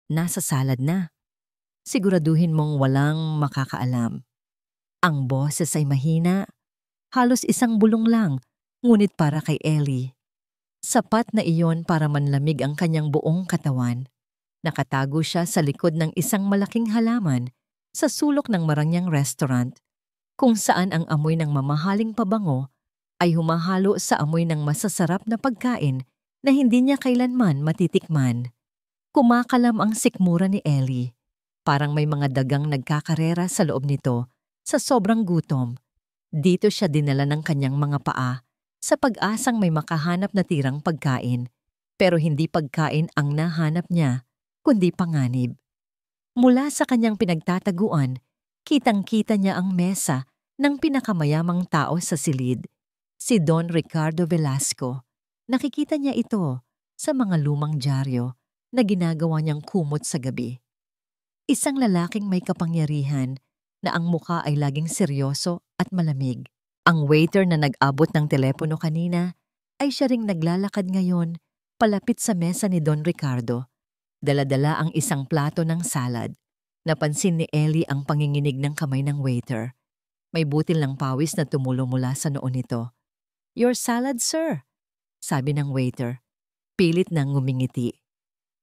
nasa salad na. Siguraduhin mong walang makakaalam. Ang boses ay mahina, halos isang bulong lang, ngunit para kay Ellie. Sapat na iyon para manlamig ang kanyang buong katawan. Nakatago siya sa likod ng isang malaking halaman sa sulok ng marangyang restaurant, kung saan ang amoy ng mamahaling pabango ay humahalo sa amoy ng masasarap na pagkain na hindi niya kailanman matitikman. Kumakalam ang sikmura ni Ellie. Parang may mga dagang nagkakarera sa loob nito sa sobrang gutom. Dito siya dinala ng kanyang mga paa sa pag-asang may makahanap na tirang pagkain. Pero hindi pagkain ang nahanap niya, kundi panganib. Mula sa kanyang pinagtataguan, kitang-kita niya ang mesa ng pinakamayamang tao sa silid, si Don Ricardo Velasco. Nakikita niya ito sa mga lumang dyaryo na ginagawa niyang kumot sa gabi. Isang lalaking may kapangyarihan na ang muka ay laging seryoso at malamig. Ang waiter na nag-abot ng telepono kanina ay siya ring naglalakad ngayon palapit sa mesa ni Don Ricardo. Dala-dala ang isang plato ng salad. Napansin ni Ellie ang panginginig ng kamay ng waiter. May butil ng pawis na tumulo mula sa noo nito. "Your salad, sir," sabi ng waiter. Pilit nang ngumingiti.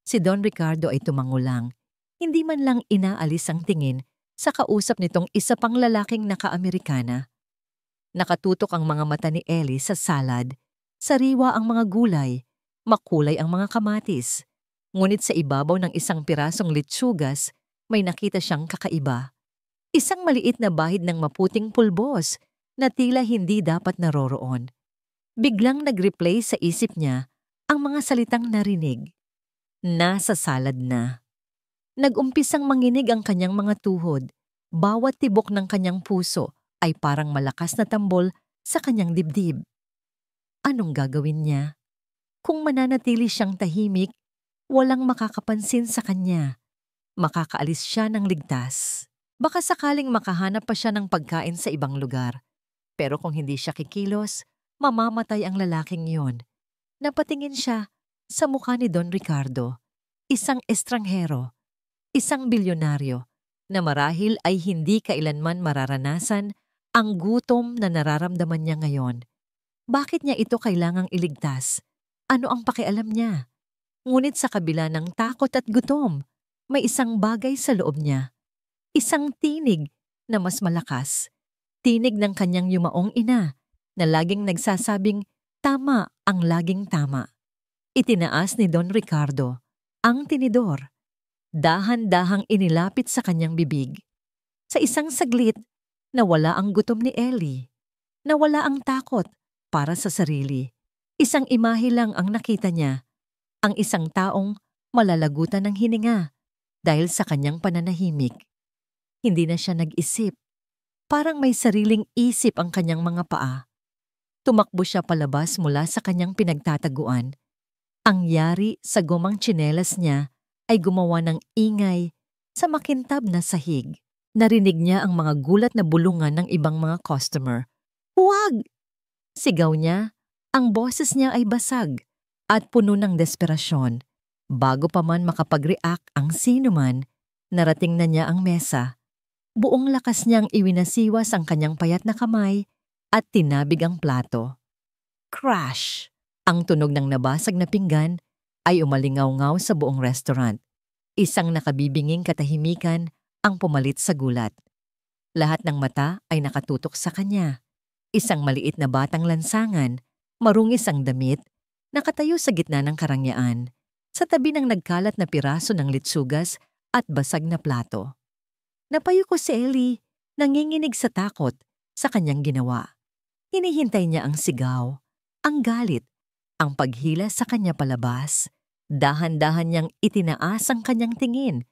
Si Don Ricardo ay tumango lang. Hindi man lang inaalis ang tingin sa kausap nitong isa pang lalaking naka-Amerikana. Nakatutok ang mga mata ni Ellie sa salad. Sariwa ang mga gulay, makulay ang mga kamatis. Ngunit sa ibabaw ng isang pirasong litsugas, may nakita siyang kakaiba. Isang maliit na bahid ng maputing pulbos na tila hindi dapat naroroon. Biglang nag-replay sa isip niya ang mga salitang narinig. Nasa salad na. Nag-umpisang manginig ang kanyang mga tuhod. Bawat tibok ng kanyang puso ay parang malakas na tambol sa kanyang dibdib. Anong gagawin niya? Kung mananatili siyang tahimik, walang makakapansin sa kanya. Makakaalis siya ng ligtas. Baka sakaling makahanap pa siya ng pagkain sa ibang lugar. Pero kung hindi siya kikilos, mamamatay ang lalaking yon. Napatingin siya sa mukha ni Don Ricardo, isang estranghero, isang bilyonaryo na marahil ay hindi kailanman mararanasan ang gutom na nararamdaman niya ngayon. Bakit niya ito kailangang iligtas? Ano ang pakialam niya? Ngunit sa kabila ng takot at gutom, may isang bagay sa loob niya. Isang tinig na mas malakas. Tinig ng kanyang yumaong ina na laging nagsasabing tama ang laging tama. Itinaas ni Don Ricardo ang tinidor. Dahan-dahang inilapit sa kanyang bibig. Sa isang saglit, nawala ang gutom ni Ellie. Nawala ang takot para sa sarili. Isang imahe lang ang nakita niya. Ang isang taong malalagutan ng hininga dahil sa kanyang pananahimik. Hindi na siya nag-isip. Parang may sariling isip ang kanyang mga paa. Tumakbo siya palabas mula sa kanyang pinagtataguan. Ang yari sa gumang tsinelas niya ay gumawa ng ingay sa makintab na sahig. Narinig niya ang mga gulat na bulungan ng ibang mga customer. "Huwag!" Sigaw niya. Ang boses niya ay basag at puno ng desperasyon. Bago pa man makapag-react ang sinuman, narating na niya ang mesa. Buong lakas niyang iwinasiwas ang kanyang payat na kamay at tinabig ang plato. Crash! Ang tunog ng nabasag na pinggan ay umalingaw-ngaw sa buong restaurant. Isang nakabibinging katahimikan ang pumalit sa gulat. Lahat ng mata ay nakatutok sa kanya. Isang maliit na batang lansangan, marungis ang damit, nakatayo sa gitna ng karangyaan, sa tabi ng nagkalat na piraso ng litsugas at basag na plato. Napayuko si Ellie, nanginginig sa takot sa kanyang ginawa. Hinihintay niya ang sigaw, ang galit, ang paghila sa kanya palabas. Dahan-dahan niyang itinaas ang kanyang tingin.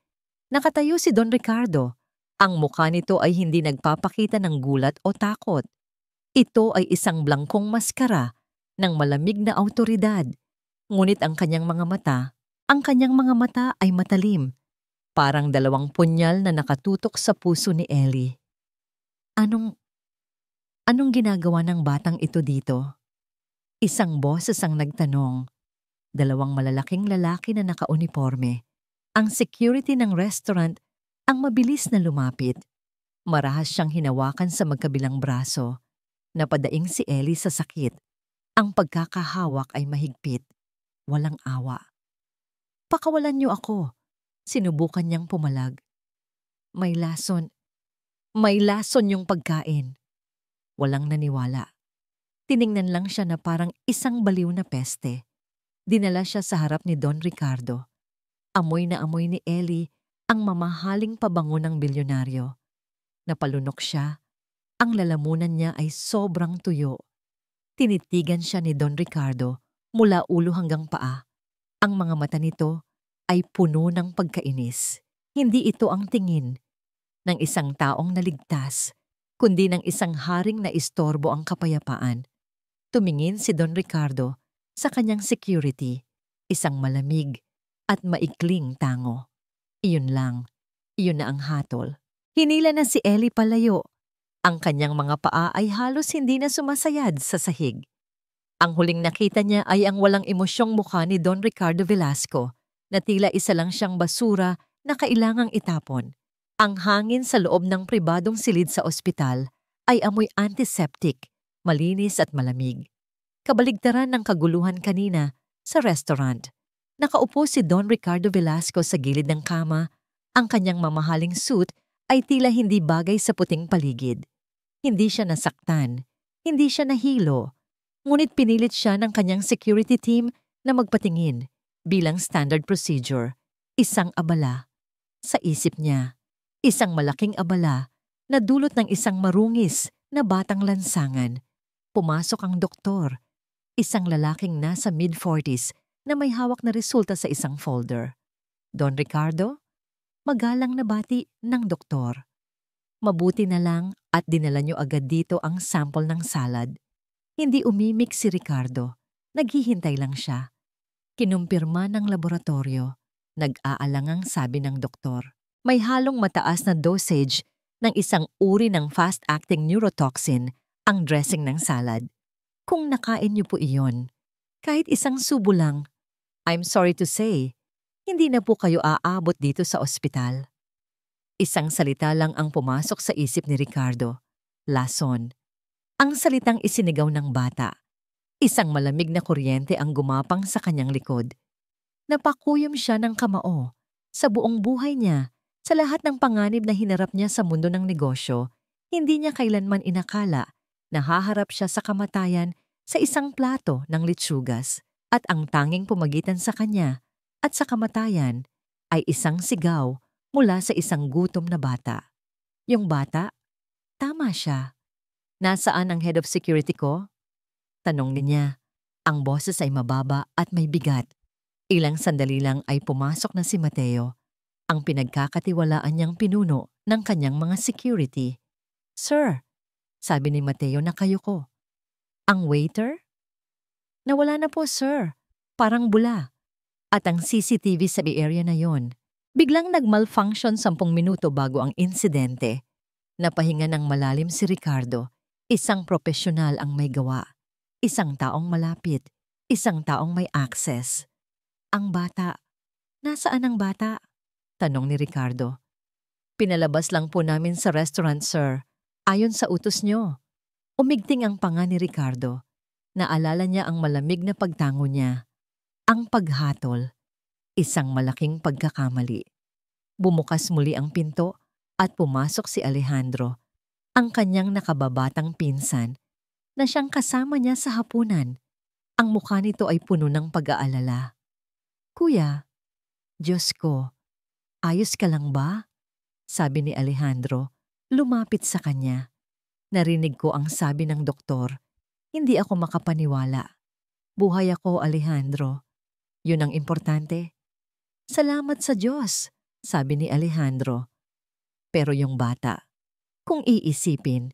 Nakatayo si Don Ricardo. Ang mukha nito ay hindi nagpapakita ng gulat o takot. Ito ay isang blangkong maskara ng malamig na awtoridad. Ngunit ang kanyang mga mata ay matalim. Parang dalawang punyal na nakatutok sa puso ni Ellie. Anong ginagawa ng batang ito dito? Isang boses ang nagtanong. Dalawang malalaking lalaki na nakauniporme. Ang security ng restaurant ang mabilis na lumapit. Marahas siyang hinawakan sa magkabilang braso. Napadaing si Ellie sa sakit. Ang pagkakahawak ay mahigpit. Walang awa. "Pakawalan niyo ako." Sinubukan niyang pumalag. May lason. May lason yung pagkain. Walang naniwala. Tiningnan lang siya na parang isang baliw na peste. Dinala siya sa harap ni Don Ricardo. Amoy na amoy ni Ellie ang mamahaling pabango ng bilyonaryo. Napalunok siya. Ang lalamunan niya ay sobrang tuyo. Tinitigan siya ni Don Ricardo mula ulo hanggang paa. Ang mga mata nito ay puno ng pagkainis. Hindi ito ang tingin ng isang taong naligtas, kundi ng isang haring na istorbo ang kapayapaan. Tumingin si Don Ricardo sa kanyang security, isang malamig at maikling tango. Iyon lang, iyon na ang hatol. Hinila na si Ellie palayo. Ang kanyang mga paa ay halos hindi na sumasayad sa sahig. Ang huling nakita niya ay ang walang emosyong mukha ni Don Ricardo Velasco na tila isa lang siyang basura na kailangang itapon. Ang hangin sa loob ng pribadong silid sa ospital ay amoy antiseptic, malinis at malamig. Kabaligtaran ng kaguluhan kanina sa restaurant. Nakaupo si Don Ricardo Velasco sa gilid ng kama. Ang kanyang mamahaling suit ay tila hindi bagay sa puting paligid. Hindi siya nasaktan, hindi siya nahilo. Ngunit pinilit siya ng kanyang security team na magpatingin bilang standard procedure. Isang abala. Sa isip niya, isang malaking abala na dulot ng isang marungis na batang lansangan. Pumasok ang doktor, isang lalaking nasa mid-40s na may hawak na resulta sa isang folder. "Don Ricardo?" Magalang na bati ng doktor. "Mabuti na lang at dinala niyo agad dito ang sample ng salad." Hindi umimik si Ricardo. Naghihintay lang siya. Kinumpirma ng laboratorio. Nag-aalangang sabi ng doktor. May halong mataas na dosage ng isang uri ng fast-acting neurotoxin ang dressing ng salad. Kung nakain niyo po iyon, kahit isang subo lang, I'm sorry to say, hindi na po kayo aabot dito sa ospital. Isang salita lang ang pumasok sa isip ni Ricardo. Lason. Ang salitang isinigaw ng bata. Isang malamig na kuryente ang gumapang sa kanyang likod. Napakuyom siya ng kamao. Sa buong buhay niya, sa lahat ng panganib na hinarap niya sa mundo ng negosyo, hindi niya kailanman inakala na haharap siya sa kamatayan sa isang plato ng litsugas at ang tanging pumagitan sa kanya at sa kamatayan ay isang sigaw mula sa isang gutom na bata. Yung bata, tama siya. "Nasaan ang head of security ko?" Tanong niya. Ang boses ay mababa at may bigat. Ilang sandali lang ay pumasok na si Mateo, ang pinagkakatiwalaan niyang pinuno ng kanyang mga security. "Sir," sabi ni Mateo na kayo ko. "Ang waiter?" "Nawala na po, sir. Parang bula." At ang CCTV sa area na yon. Biglang nag-malfunction 10 minuto bago ang insidente. Napahinga ng malalim si Ricardo. Isang profesional ang may gawa. Isang taong malapit. Isang taong may access. "Ang bata. Nasaan ang bata?" tanong ni Ricardo. "Pinalabas lang po namin sa restaurant, sir. Ayon sa utos niyo." Umigting ang panga ni Ricardo. Naalala niya ang malamig na pagtango niya. Ang paghatol. Isang malaking pagkakamali. Bumukas muli ang pinto at pumasok si Alejandro, ang kanyang nakababatang pinsan, na siyang kasama niya sa hapunan. Ang mukha nito ay puno ng pag-aalala. "Kuya, Diyos ko, ayos ka lang ba?" sabi ni Alejandro, lumapit sa kanya. Narinig ko ang sabi ng doktor. Hindi ako makapaniwala. "Buhay ako, Alejandro. Yun ang importante." "Salamat sa Diyos," sabi ni Alejandro. Pero yung bata, kung iisipin,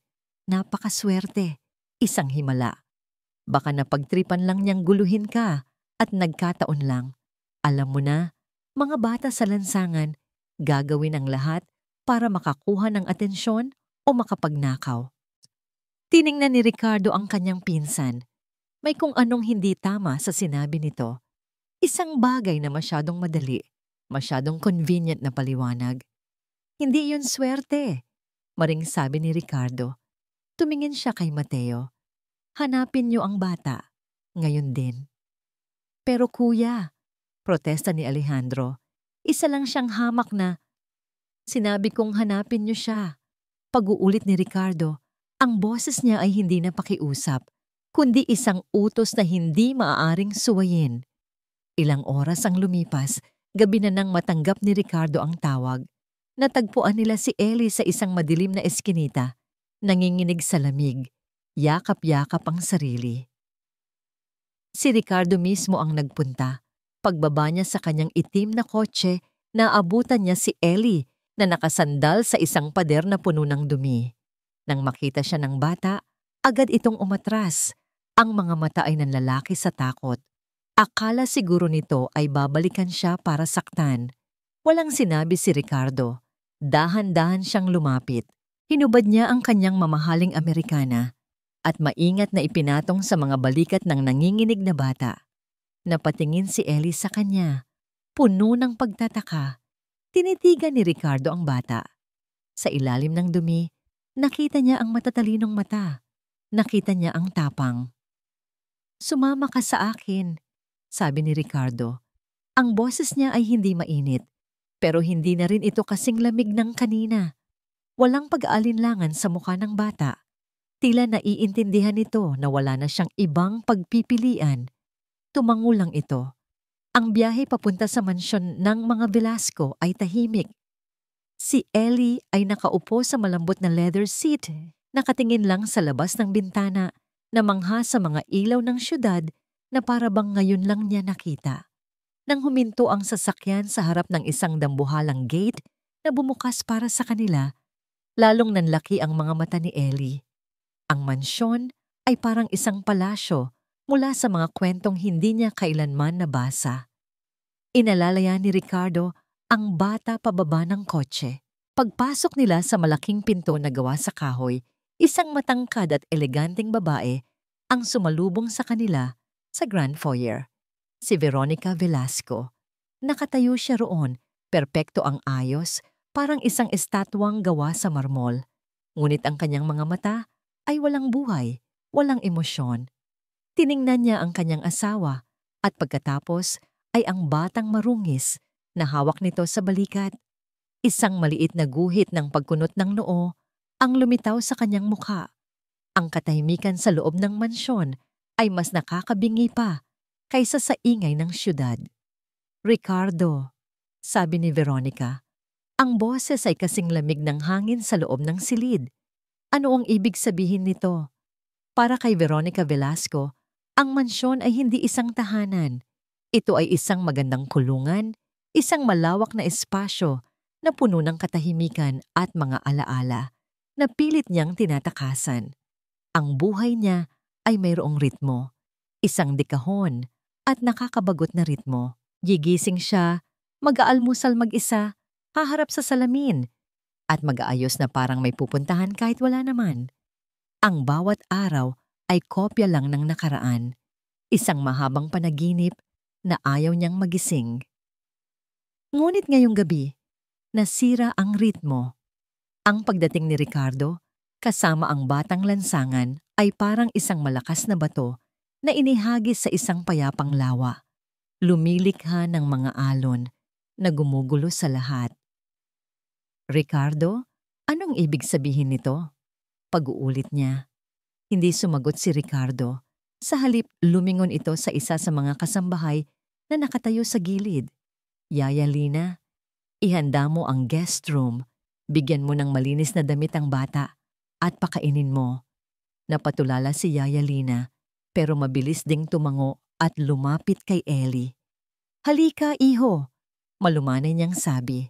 napakaswerte, isang himala. Baka napagtripan lang niyang guluhin ka at nagkataon lang. Alam mo na, mga bata sa lansangan, gagawin ang lahat para makakuha ng atensyon o makapagnakaw. Tiningnan ni Ricardo ang kanyang pinsan. May kung anong hindi tama sa sinabi nito. Isang bagay na masyadong madali. Masyadong convenient na paliwanag. Hindi yun swerte, maring sabi ni Ricardo. Tumingin siya kay Mateo. Hanapin niyo ang bata. Ngayon din. Pero kuya, protesta ni Alejandro. Isa lang siyang hamak na, sinabi kong hanapin niyo siya. Pag-uulit ni Ricardo, ang boses niya ay hindi na pakiusap, kundi isang utos na hindi maaaring suwayin. Ilang oras ang lumipas, gabi na nang matanggap ni Ricardo ang tawag. Natagpuan nila si Ellie sa isang madilim na eskinita, nanginginig sa lamig, yakap-yakap ang sarili. Si Ricardo mismo ang nagpunta. Pagbaba niya sa kanyang itim na kotse, naabutan niya si Ellie na nakasandal sa isang pader na puno ng dumi. Nang makita siya ng bata, agad itong umatras. Ang mga mata ay nanlalaki sa takot. Akala siguro nito ay babalikan siya para saktan. Walang sinabi si Ricardo. Dahan-dahan siyang lumapit. Hinubad niya ang kanyang mamahaling Amerikana at maingat na ipinatong sa mga balikat ng nanginginig na bata. Napatingin si Ellie sa kanya, puno ng pagtataka. Tinitigan ni Ricardo ang bata. Sa ilalim ng dumi, nakita niya ang matatalinong mata. Nakita niya ang tapang. Sumama ka sa akin, sabi ni Ricardo. Ang boses niya ay hindi mainit, pero hindi na rin ito kasing lamig ng kanina. Walang pag-aalinlangan sa mukha ng bata. Tila naiintindihan nito na wala na siyang ibang pagpipilian. Tumango lang ito. Ang biyahe papunta sa mansyon ng mga Velasco ay tahimik. Si Ellie ay nakaupo sa malambot na leather seat, nakatingin lang sa labas ng bintana, namangha sa mga ilaw ng syudad na parabang ngayon lang niya nakita. Nang huminto ang sasakyan sa harap ng isang dambuhalang gate na bumukas para sa kanila, lalong nanlaki ang mga mata ni Ellie. Ang mansyon ay parang isang palasyo mula sa mga kwentong hindi niya kailanman nabasa. Inalalaya ni Ricardo ang bata pababa ng kotse. Pagpasok nila sa malaking pinto na gawa sa kahoy, isang matangkad at eleganteng babae ang sumalubong sa kanila sa Grand Foyer. Si Veronica Velasco. Nakatayo siya roon, perpekto ang ayos, parang isang estatwang gawa sa marmol. Ngunit ang kanyang mga mata ay walang buhay, walang emosyon. Tiningnan niya ang kanyang asawa at pagkatapos ay ang batang marungis na hawak nito sa balikat. Isang maliit na guhit ng pagkunot ng noo ang lumitaw sa kanyang mukha. Ang katahimikan sa loob ng mansyon ay mas nakakabingi pa kaysa sa ingay ng syudad. Ricardo, sabi ni Veronica, ang boses ay kasing lamig ng hangin sa loob ng silid. Ano ang ibig sabihin nito? Para kay Veronica Velasco, ang mansyon ay hindi isang tahanan. Ito ay isang magandang kulungan, isang malawak na espasyo na puno ng katahimikan at mga alaala na pilit niyang tinatakasan. Ang buhay niya ay mayroong ritmo, isang dekahon at nakakabagot na ritmo. Gigising siya, mag-aalmusal mag-isa, haharap sa salamin, at mag-aayos na parang may pupuntahan kahit wala naman. Ang bawat araw ay kopya lang ng nakaraan, isang mahabang panaginip na ayaw niyang magising. Ngunit ngayong gabi, nasira ang ritmo. Ang pagdating ni Ricardo, kasama ang batang lansangan, ay parang isang malakas na bato na inihagis sa isang payapang lawa. Lumilikha ng mga alon na gumugulo sa lahat. Ricardo, anong ibig sabihin nito? Pag-uulit niya. Hindi sumagot si Ricardo. Sa halip, lumingon ito sa isa sa mga kasambahay na nakatayo sa gilid. Yaya Lina, ihanda mo ang guest room, bigyan mo ng malinis na damit ang bata, at pakainin mo. Napatulala si Yaya Lina, pero mabilis ding tumango at lumapit kay Ellie. Halika, iho, malumanay niyang sabi.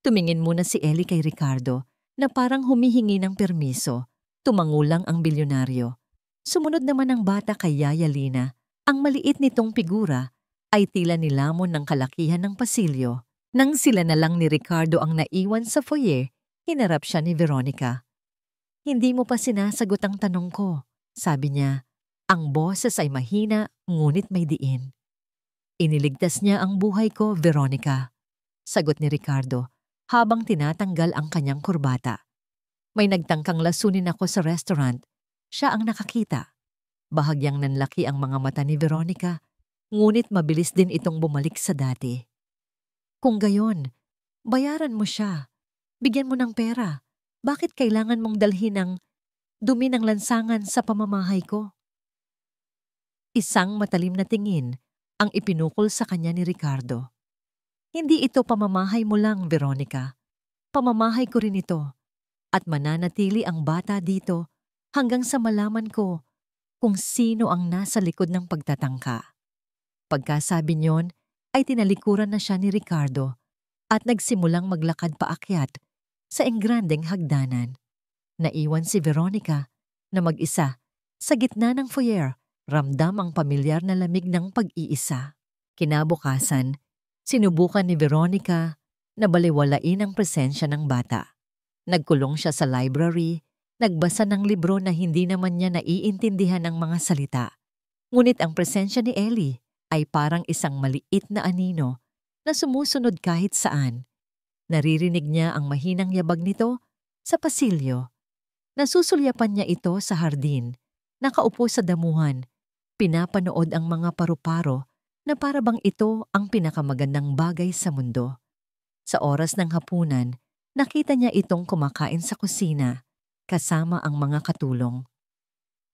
Tumingin muna si Ellie kay Ricardo na parang humihingi ng permiso. Tumango lang ang bilyonaryo. Sumunod naman ang bata kay Yaya Lina. Ang maliit nitong figura ay tila nilamon ng kalakihan ng pasilyo. Nang sila na lang ni Ricardo ang naiwan sa foyer, hinarap siya ni Veronica. Hindi mo pa sinasagot ang tanong ko, sabi niya. Ang boses ay mahina ngunit may diin. Iniligtas niya ang buhay ko, Veronica. Sagot ni Ricardo habang tinatanggal ang kanyang kurbata. May nagtangkang lasunin ako sa restaurant. Siya ang nakakita. Bahagyang nanlaki ang mga mata ni Veronica, ngunit mabilis din itong bumalik sa dati. Kung gayon, bayaran mo siya. Bigyan mo ng pera. Bakit kailangan mong dalhin ang dumi ng lansangan sa pamamahay ko? Isang matalim na tingin ang ipinukol sa kanya ni Ricardo. Hindi ito pamamahay mo lang, Veronica. Pamamahay ko rin ito. At mananatili ang bata dito hanggang sa malaman ko kung sino ang nasa likod ng pagtatangka. Pagkasabi niyon ay tinalikuran na siya ni Ricardo at nagsimulang maglakad paakyat sa engrandeng hagdanan. Naiwan si Veronica na mag-isa sa gitna ng foyer, ramdam ang pamilyar na lamig ng pag-iisa. Kinabukasan, sinubukan ni Veronica na baliwalain ang presensya ng bata. Nagkulong siya sa library, nagbasa ng libro na hindi naman niya naiintindihan ng mga salita. Ngunit ang presensya ni Ellie ay parang isang maliit na anino na sumusunod kahit saan. Naririnig niya ang mahinang yabag nito sa pasilyo. Nasusulyapan niya ito sa hardin, nakaupo sa damuhan, pinapanood ang mga paru-paro na parabang ito ang pinakamagandang bagay sa mundo. Sa oras ng hapunan, nakita niya itong kumakain sa kusina kasama ang mga katulong.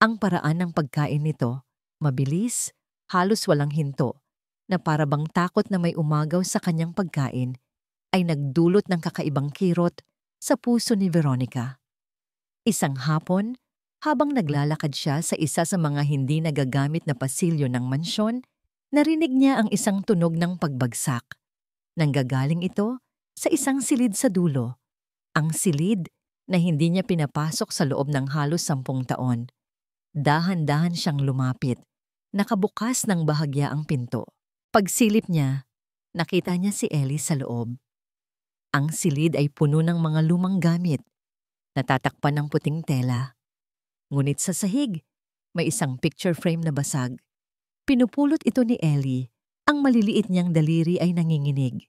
Ang paraan ng pagkain nito, mabilis, halos walang hinto, na parabang takot na may umagaw sa kanyang pagkain, ay nagdulot ng kakaibang kirot sa puso ni Veronica. Isang hapon, habang naglalakad siya sa isa sa mga hindi nagagamit na pasilyo ng mansyon, narinig niya ang isang tunog ng pagbagsak. Nanggagaling ito sa isang silid sa dulo. Ang silid na hindi niya pinapasok sa loob ng halos 10 taon. Dahan-dahan siyang lumapit. Nakabukas ng bahagya ang pinto. Pagsilip niya, nakita niya si Ellie sa loob. Ang silid ay puno ng mga lumang gamit, natatakpan ng puting tela. Ngunit sa sahig, may isang picture frame na basag. Pinupulot ito ni Ellie, ang maliliit niyang daliri ay nanginginig.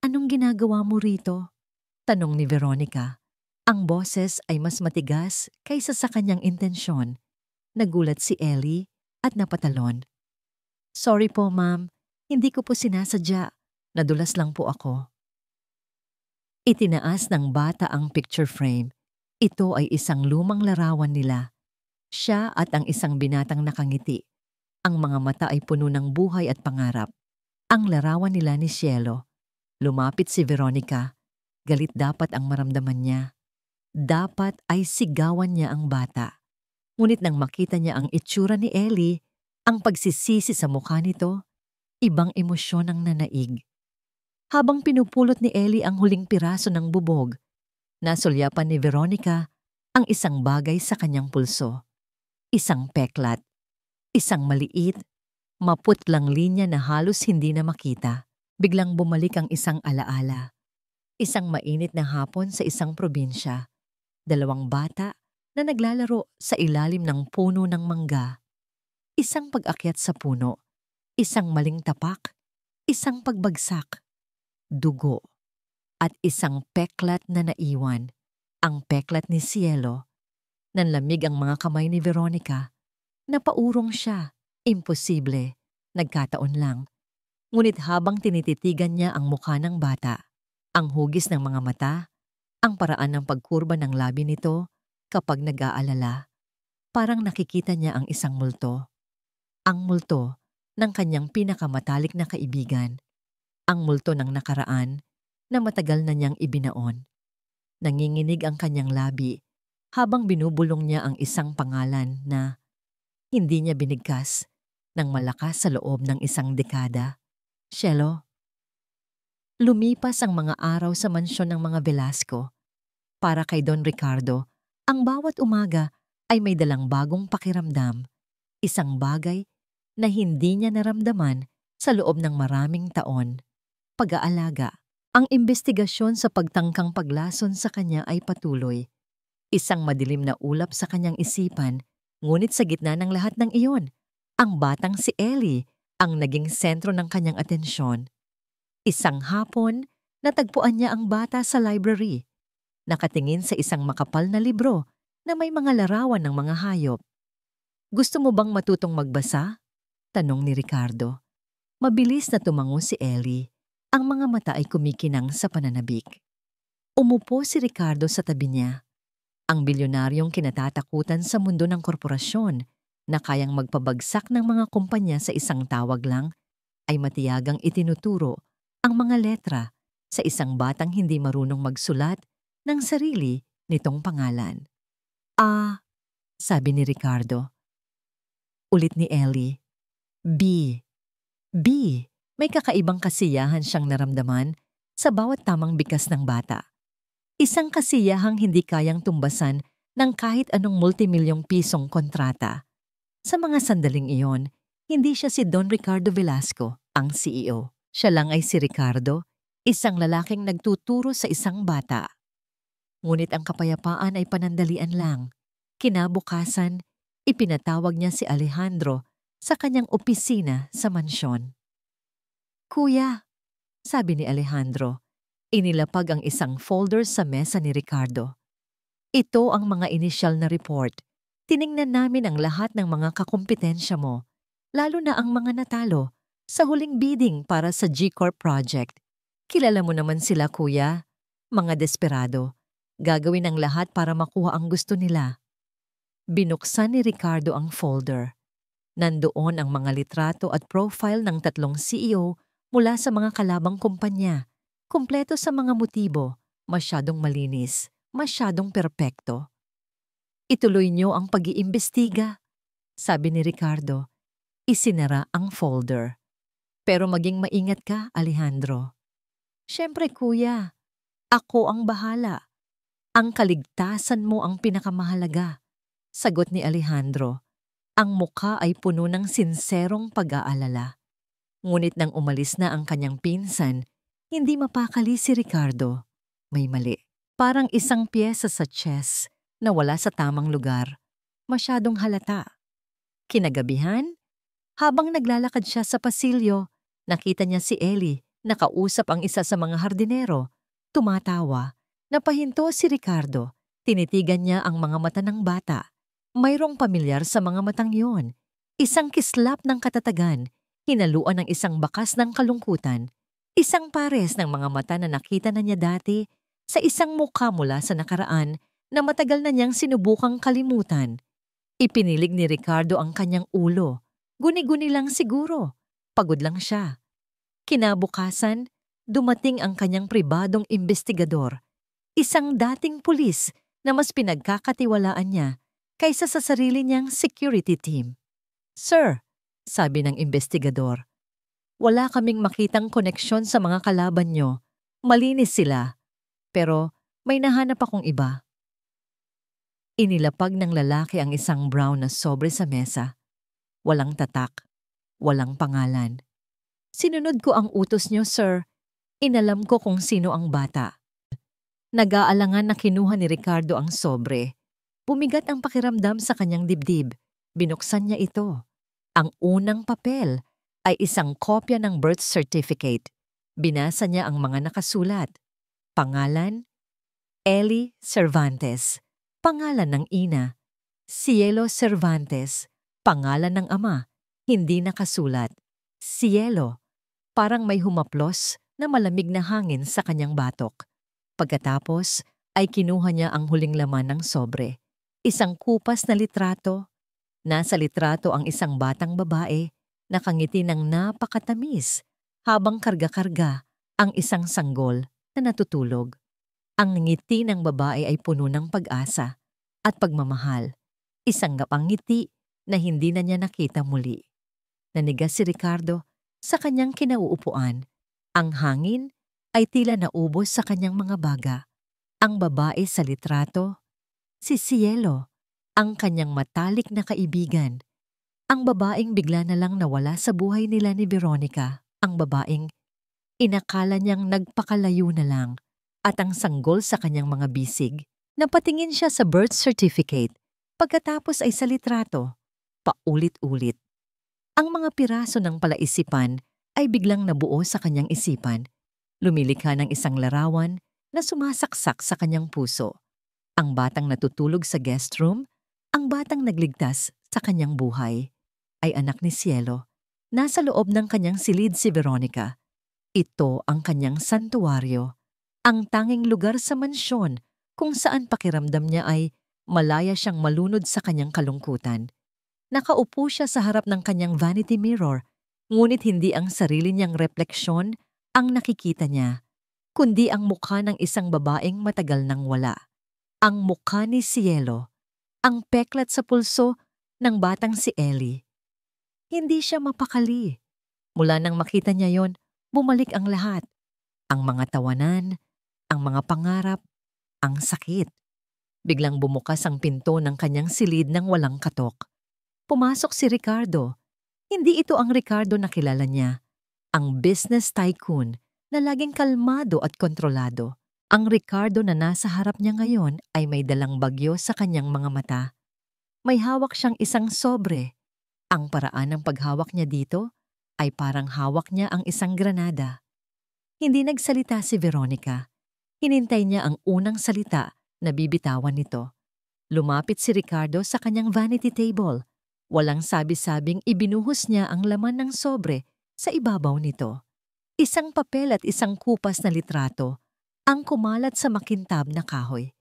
"Anong ginagawa mo rito?" tanong ni Veronica. Ang boses ay mas matigas kaysa sa kanyang intensyon. Nagulat si Ellie at napatalon. "Sorry po, ma'am. Hindi ko po sinasadya. Nadulas lang po ako." Itinaas ng bata ang picture frame. Ito ay isang lumang larawan nila. Siya at ang isang binatang nakangiti. Ang mga mata ay puno ng buhay at pangarap. Ang larawan nila ni Cielo. Lumapit si Veronica. Galit dapat ang maramdaman niya. Dapat ay sigawan niya ang bata. Ngunit nang makita niya ang itsura ni Ellie, ang pagsisisi sa mukha nito, ibang emosyon ang nanaig. Habang pinupulot ni Ellie ang huling piraso ng bubog, nasulyapan ni Veronica ang isang bagay sa kanyang pulso. Isang peklat. Isang maliit, maputlang linya na halos hindi na makita. Biglang bumalik ang isang alaala. Isang mainit na hapon sa isang probinsya. 2 bata na naglalaro sa ilalim ng puno ng mangga. Isang pag-akyat sa puno, isang maling tapak, isang pagbagsak, dugo, at isang peklat na naiwan. Ang peklat ni Cielo. Nanlamig ang mga kamay ni Veronica. Napaurong siya. Imposible. Nagkataon lang. Ngunit habang tinititigan niya ang mukha ng bata, ang hugis ng mga mata, ang paraan ng pagkurba ng labi nito kapag nag-aalala, parang nakikita niya ang isang multo. Ang multo ng kanyang pinakamatalik na kaibigan. Ang multo ng nakaraan na matagal na niyang ibinaon. Nanginginig ang kanyang labi habang binubulong niya ang isang pangalan na hindi niya binigkas ng malakas sa loob ng isang dekada. Cielo. Lumipas ang mga araw sa mansyon ng mga Velasco. Para kay Don Ricardo, ang bawat umaga ay may dalang bagong pakiramdam. Isang bagay na hindi niya naramdaman sa loob ng maraming taon. Pag-aalaga. Ang imbestigasyon sa pagtangkang paglason sa kanya ay patuloy. Isang madilim na ulap sa kanyang isipan, ngunit sa gitna ng lahat ng iyon, ang batang si Ellie ang naging sentro ng kanyang atensyon. Isang hapon, natagpuan niya ang bata sa library, nakatingin sa isang makapal na libro na may mga larawan ng mga hayop. "Gusto mo bang matutong magbasa?" tanong ni Ricardo. Mabilis na tumango si Ellie. Ang mga mata ay kumikinang sa pananabik. Umupo si Ricardo sa tabi niya. Ang bilyonaryong kinatatakutan sa mundo ng korporasyon na kayang magpabagsak ng mga kumpanya sa isang tawag lang ay matiyagang itinuturo ang mga letra sa isang batang hindi marunong magsulat ng sarili nitong pangalan. "Ah," sabi ni Ricardo. Ulit ni Ellie. "B. B." May kakaibang kasiyahan siyang naramdaman sa bawat tamang bigkas ng bata. Isang kasiyahang hindi kayang tumbasan ng kahit anong multimilyong pisong kontrata. Sa mga sandaling iyon, hindi siya si Don Ricardo Velasco, ang CEO. Siya lang ay si Ricardo, isang lalaking nagtuturo sa isang bata. Ngunit ang kapayapaan ay panandalian lang. Kinabukasan, ipinatawag niya si Alejandro sa kanyang opisina sa mansyon. "Kuya," sabi ni Alejandro, inilapag ang isang folder sa mesa ni Ricardo. "Ito ang mga inisyal na report. Tiningnan namin ang lahat ng mga kakumpetensya mo, lalo na ang mga natalo sa huling bidding para sa G-Corp project. Kilala mo naman sila, kuya. Mga desperado. Gagawin ang lahat para makuha ang gusto nila." Binuksan ni Ricardo ang folder. Nandoon ang mga litrato at profile ng 3 CEO mula sa mga kalabang kumpanya. Kumpleto sa mga motibo, masyadong malinis, masyadong perpekto. "Ituloy niyo ang pag-iimbestiga," sabi ni Ricardo. Isinara ang folder. "Pero maging maingat ka, Alejandro." "Siyempre, kuya. Ako ang bahala. Ang kaligtasan mo ang pinakamahalaga," sagot ni Alejandro. Ang mukha ay puno ng sinserong pag-aalala. Ngunit nang umalis na ang kanyang pinsan, hindi mapakali si Ricardo. May mali. Parang isang piyesa sa chess na wala sa tamang lugar. Masyadong halata. Kinagabihan, habang naglalakad siya sa pasilyo, nakita niya si Ellie, nakausap ang isa sa mga hardinero. Tumatawa. Napahinto si Ricardo. Tinitigan niya ang mga mata ng bata. Mayroong pamilyar sa mga matang yon. Isang kislap ng katatagan, hinaluan ng isang bakas ng kalungkutan. Isang pares ng mga mata na nakita na niya dati sa isang mukha mula sa nakaraan na matagal na niyang sinubukang kalimutan. Ipinilig ni Ricardo ang kanyang ulo. Guni-guni lang siguro. Pagod lang siya. Kinabukasan, dumating ang kanyang pribadong investigador. Isang dating pulis na mas pinagkakatiwalaan niya kaysa sa sarili niyang security team. "Sir," sabi ng investigador, "wala kaming makitang koneksyon sa mga kalaban niyo. Malinis sila. Pero may nahanap akong iba." Inilapag ng lalaki ang isang brown na sobre sa mesa. Walang tatak, walang pangalan. "Sinunod ko ang utos niyo, sir. Inalam ko kung sino ang bata." Nag-aalangan na kinuha ni Ricardo ang sobre. Bumigat ang pakiramdam sa kanyang dibdib. Binuksan niya ito. Ang unang papel ay isang kopya ng birth certificate. Binasa niya ang mga nakasulat. Pangalan, Ellie Cervantes. Pangalan ng ina, Cielo Cervantes. Pangalan ng ama, hindi nakasulat. Cielo. Parang may humaplos na malamig na hangin sa kanyang batok. Pagkatapos ay kinuha niya ang huling laman ng sobre. Isang kupas na litrato. Nasa litrato ang isang batang babae, nakangiti ng napakatamis habang karga-karga ang isang sanggol na natutulog. Ang ngiti ng babae ay puno ng pag-asa at pagmamahal. Isang gapang ngiti na hindi na niya nakita muli. Nanigas si Ricardo sa kanyang kinauupuan. Ang hangin ay tila naubos sa kanyang mga baga. Ang babae sa litrato, si Cielo, ang kanyang matalik na kaibigan. Ang babaeng bigla na lang nawala sa buhay nila ni Veronica. Ang babaeng inakala niyang nagpakalayo na lang. At ang sanggol sa kanyang mga bisig, napatingin siya sa birth certificate. Pagkatapos ay sa litrato, paulit-ulit. Ang mga piraso ng palaisipan ay biglang nabuo sa kanyang isipan. Lumilikha ng isang larawan na sumasaksak sa kanyang puso. Ang batang natutulog sa guest room, ang batang nagligtas sa kanyang buhay, ay anak ni Cielo. Nasa loob ng kanyang silid si Veronica. Ito ang kanyang santuwaryo, ang tanging lugar sa mansyon kung saan pakiramdam niya ay malaya siyang malunod sa kanyang kalungkutan. Nakaupo siya sa harap ng kanyang vanity mirror, ngunit hindi ang sarili niyang refleksyon ang nakikita niya, kundi ang mukha ng isang babaeng matagal nang wala. Ang mukha ni Cielo, ang peklat sa pulso ng batang si Ellie. Hindi siya mapakali. Mula nang makita niya yon, bumalik ang lahat. Ang mga tawanan, ang mga pangarap, ang sakit. Biglang bumukas ang pinto ng kanyang silid ng walang katok. Pumasok si Ricardo. Hindi ito ang Ricardo na kilala niya. Ang business tycoon na laging kalmado at kontrolado. Ang Ricardo na nasa harap niya ngayon ay may dalang bagyo sa kanyang mga mata. May hawak siyang isang sobre. Ang paraan ng paghawak niya dito ay parang hawak niya ang isang granada. Hindi nagsalita si Veronica. Hinintay niya ang unang salita na bibitawan nito. Lumapit si Ricardo sa kanyang vanity table. Walang sabi-sabing ibinuhos niya ang laman ng sobre sa ibabaw nito. Isang papel at isang kupas na litrato ang kumalat sa makintab na kahoy.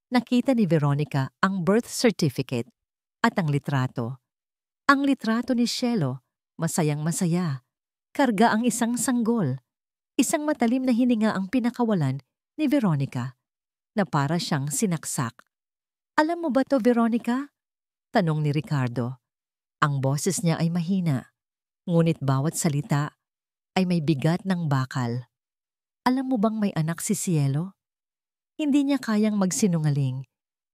Nakita ni Veronica ang birth certificate at ang litrato. Ang litrato ni Cielo, masayang-masaya. Karga ang isang sanggol. Isang matalim na hininga ang pinakawalan ni Veronica, na para siyang sinaksak. Alam mo ba to, Veronica? Tanong ni Ricardo. Ang boses niya ay mahina, ngunit bawat salita ay may bigat ng bakal. Alam mo bang may anak si Cielo? Hindi niya kayang magsinungaling,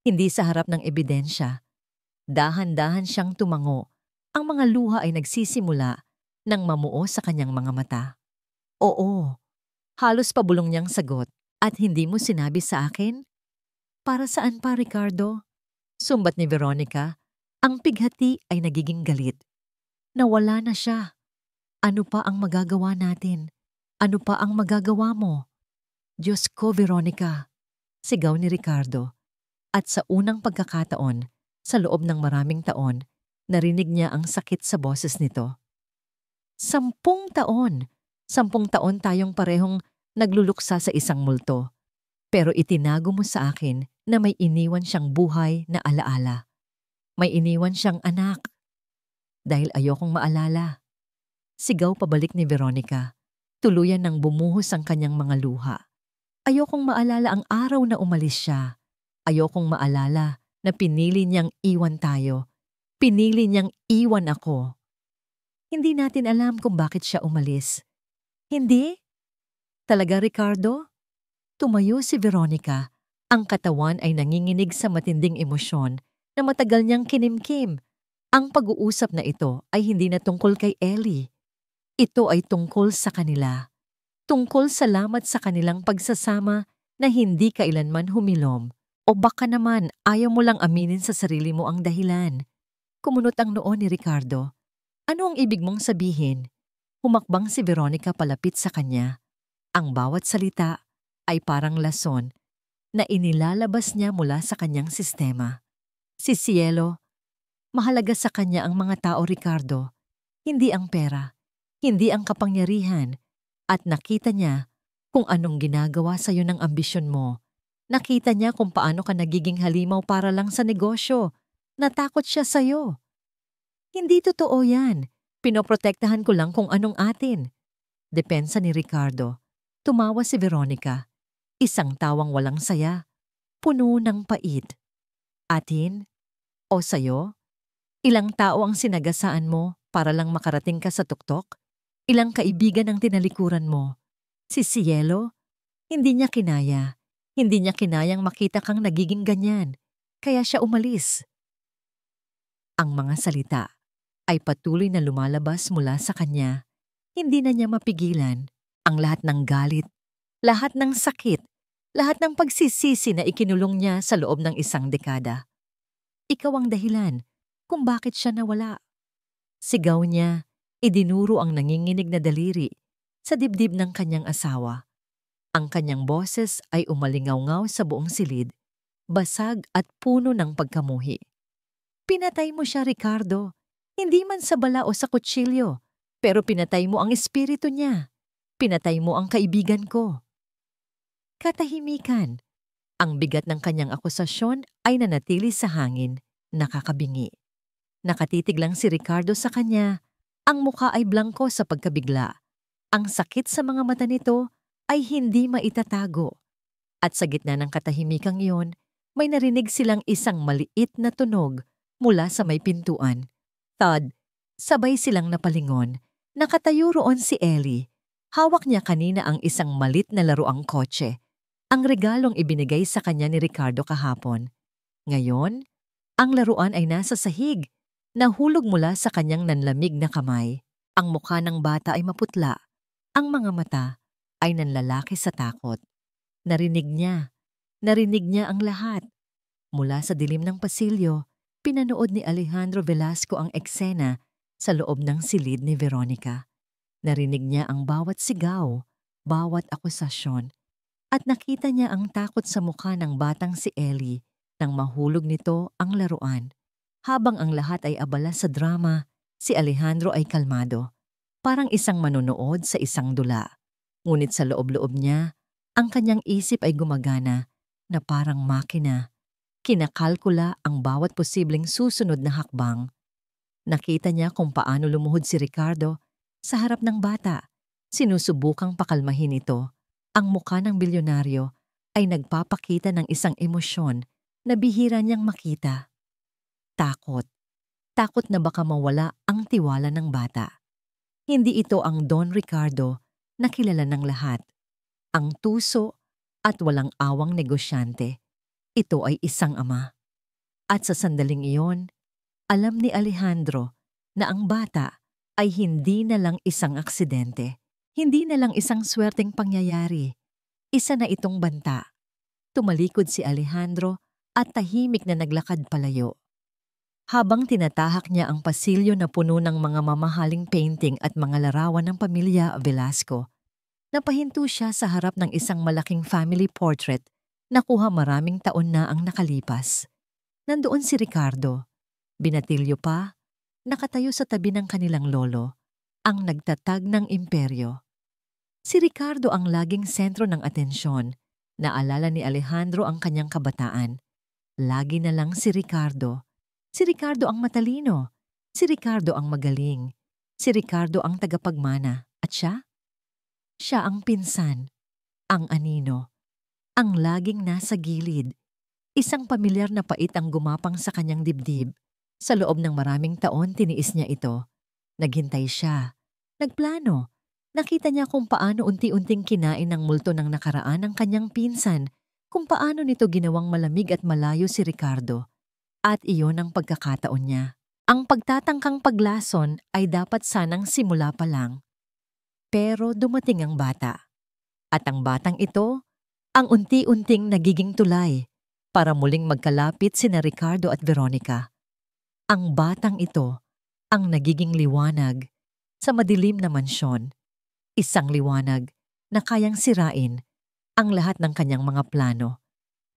hindi sa harap ng ebidensya. Dahan-dahan siyang tumango. Ang mga luha ay nagsisimula nang mamuo sa kanyang mga mata. Oo, halos pabulong niyang sagot. At hindi mo sinabi sa akin? Para saan pa, Ricardo? Sumbat ni Veronica. Ang pighati ay nagiging galit. Nawala na siya. Ano pa ang magagawa natin? Ano pa ang magagawa mo? Diyos ko, Veronica, sigaw ni Ricardo. At sa unang pagkakataon, sa loob ng maraming taon, narinig niya ang sakit sa boses nito. 10 taon! 10 taon tayong parehong nagluluksa sa isang multo. Pero itinago mo sa akin na may iniwan siyang buhay na alaala. May iniwan siyang anak. Dahil ayokong maalala. Sigaw pabalik ni Veronica. Tuluyan nang bumuhos ang kanyang mga luha. Ayokong maalala ang araw na umalis siya. Ayokong maalala na pinili niyang iwan tayo. Pinili niyang iwan ako. Hindi natin alam kung bakit siya umalis. Hindi? Talaga, Ricardo? Tumayo si Veronica. Ang katawan ay nanginginig sa matinding emosyon na matagal niyang kinimkim. Ang pag-uusap na ito ay hindi na tungkol kay Ellie. Ito ay tungkol sa kanila. Tungkol salamat sa kanilang pagsasama na hindi kailanman humilom. O baka naman ayaw mo lang aminin sa sarili mo ang dahilan. Kumunot ang noo ni Ricardo. Ano ang ibig mong sabihin? Humakbang si Veronica palapit sa kanya. Ang bawat salita ay parang lason na inilalabas niya mula sa kanyang sistema. Si Cielo, mahalaga sa kanya ang mga tao, Ricardo. Hindi ang pera, hindi ang kapangyarihan. At nakita niya kung anong ginagawa sa iyo ng ambisyon mo. Nakita niya kung paano ka nagiging halimaw para lang sa negosyo. Natakot siya sa iyo. Hindi totoo yan. Pinoprotektahan ko lang kung anong atin. Depensa ni Ricardo. Tumawa si Veronica. Isang tawang walang saya. Puno ng pait. Atin? O sayo? Ilang tao ang sinagasaan mo para lang makarating ka sa tuktok? Ilang kaibigan ang tinalikuran mo? Si Cielo? Hindi niya kinaya. Hindi niya kinayang makita kang nagiging ganyan. Kaya siya umalis. Ang mga salita ay patuloy na lumalabas mula sa kanya. Hindi na niya mapigilan ang lahat ng galit, lahat ng sakit, lahat ng pagsisisi na ikinulong niya sa loob ng isang dekada. Ikaw ang dahilan kung bakit siya nawala. Sigaw niya, Idinuro ang nanginginig na daliri sa dibdib ng kanyang asawa. Ang kanyang boses ay umalingaw-ngaw sa buong silid, basag at puno ng pagkamuhi. Pinatay mo siya, Ricardo. Hindi man sa bala o sa kutsilyo, pero pinatay mo ang espiritu niya. Pinatay mo ang kaibigan ko. Katahimikan. Ang bigat ng kanyang akusasyon ay nanatili sa hangin, nakakabingi. Nakatitig lang si Ricardo sa kanya. Ang mukha ay blangko sa pagkabigla. Ang sakit sa mga mata nito ay hindi maitatago. At sa gitna ng katahimikang iyon, may narinig silang isang maliit na tunog mula sa may pintuan. Thud, sabay silang napalingon. Nakatayo roon si Ellie. Hawak niya kanina ang isang malit na laruang kotse. Ang regalong ibinigay sa kanya ni Ricardo kahapon. Ngayon, ang laruan ay nasa sahig. Nahulog mula sa kanyang nanlamig na kamay. Ang mukha ng bata ay maputla. Ang mga mata ay nanlalaki sa takot. Narinig niya ang lahat. Mula sa dilim ng pasilyo, pinanood ni Alejandro Velasco ang eksena sa loob ng silid ni Veronica. Narinig niya ang bawat sigaw, bawat akusasyon, at nakita niya ang takot sa mukha ng batang si Ellie nang mahulog nito ang laruan. Habang ang lahat ay abala sa drama, si Alejandro ay kalmado, parang isang manonood sa isang dula. Ngunit sa loob-loob niya, ang kanyang isip ay gumagana na parang makina. Kinakalkula ang bawat posibleng susunod na hakbang. Nakita niya kung paano lumuhod si Ricardo sa harap ng bata. Sinusubukang pakalmahin ito. Ang mukha ng bilyonaryo ay nagpapakita ng isang emosyon na bihira niyang makita. Takot. Takot na baka mawala ang tiwala ng bata. Hindi ito ang Don Ricardo na kilala ng lahat. Ang tuso at walang awang negosyante. Ito ay isang ama. At sa sandaling iyon, alam ni Alejandro na ang bata ay hindi na lang isang aksidente. Hindi na lang isang swerteng pangyayari. Isa na itong banta. Tumalikod si Alejandro at tahimik na naglakad palayo. Habang tinatahak niya ang pasilyo na puno ng mga mamahaling painting at mga larawan ng pamilya Velasco, napahinto siya sa harap ng isang malaking family portrait na kuha maraming taon na ang nakalipas. Nandoon si Ricardo. Binatilyo pa, nakatayo sa tabi ng kanilang lolo, ang nagtatag ng imperyo. Si Ricardo ang laging sentro ng atensyon. Naalala ni Alejandro ang kanyang kabataan. Lagi na lang si Ricardo. Si Ricardo ang matalino. Si Ricardo ang magaling. Si Ricardo ang tagapagmana. At siya? Siya ang pinsan. Ang anino. Ang laging nasa gilid. Isang pamilyar na pait ang gumapang sa kanyang dibdib. Sa loob ng maraming taon, tiniis niya ito. Naghintay siya. Nagplano. Nakita niya kung paano unti-unting kinain ng multo ng nakaraan ng kanyang pinsan, kung paano nito ginawang malamig at malayo si Ricardo. At iyon ang pagkakataon niya. Ang pagtatangkang paglason ay dapat sanang simula pa lang. Pero dumating ang bata. At ang batang ito, ang unti-unting nagiging tulay para muling magkalapit sina Ricardo at Veronica. Ang batang ito, ang nagiging liwanag sa madilim na mansyon. Isang liwanag na kayang sirain ang lahat ng kanyang mga plano.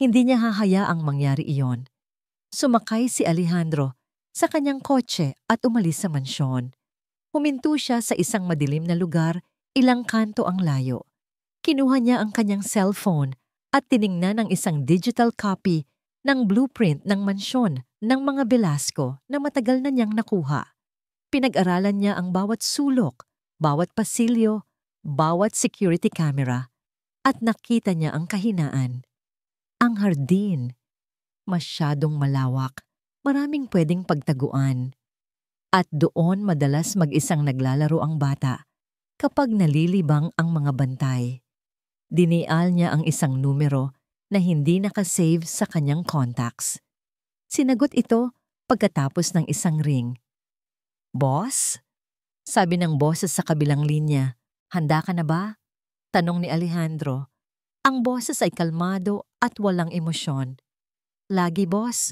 Hindi niya hahayaang mangyari iyon. Sumakay si Alejandro sa kanyang kotse at umalis sa mansyon. Huminto siya sa isang madilim na lugar, ilang kanto ang layo. Kinuha niya ang kanyang cellphone at tiningnan ang isang digital copy ng blueprint ng mansyon ng mga Velasco na matagal na niyang nakuha. Pinag-aralan niya ang bawat sulok, bawat pasilyo, bawat security camera, at nakita niya ang kahinaan. Ang hardin. Masyadong malawak, maraming pwedeng pagtaguan. At doon madalas mag-isang naglalaro ang bata kapag nalilibang ang mga bantay. Dinial niya ang isang numero na hindi nakasave sa kanyang contacts. Sinagot ito pagkatapos ng isang ring. "Boss?" Sabi ng boses sa kabilang linya. "Handa ka na ba?" Tanong ni Alejandro. Ang boses ay kalmado at walang emosyon. "Lagi, boss.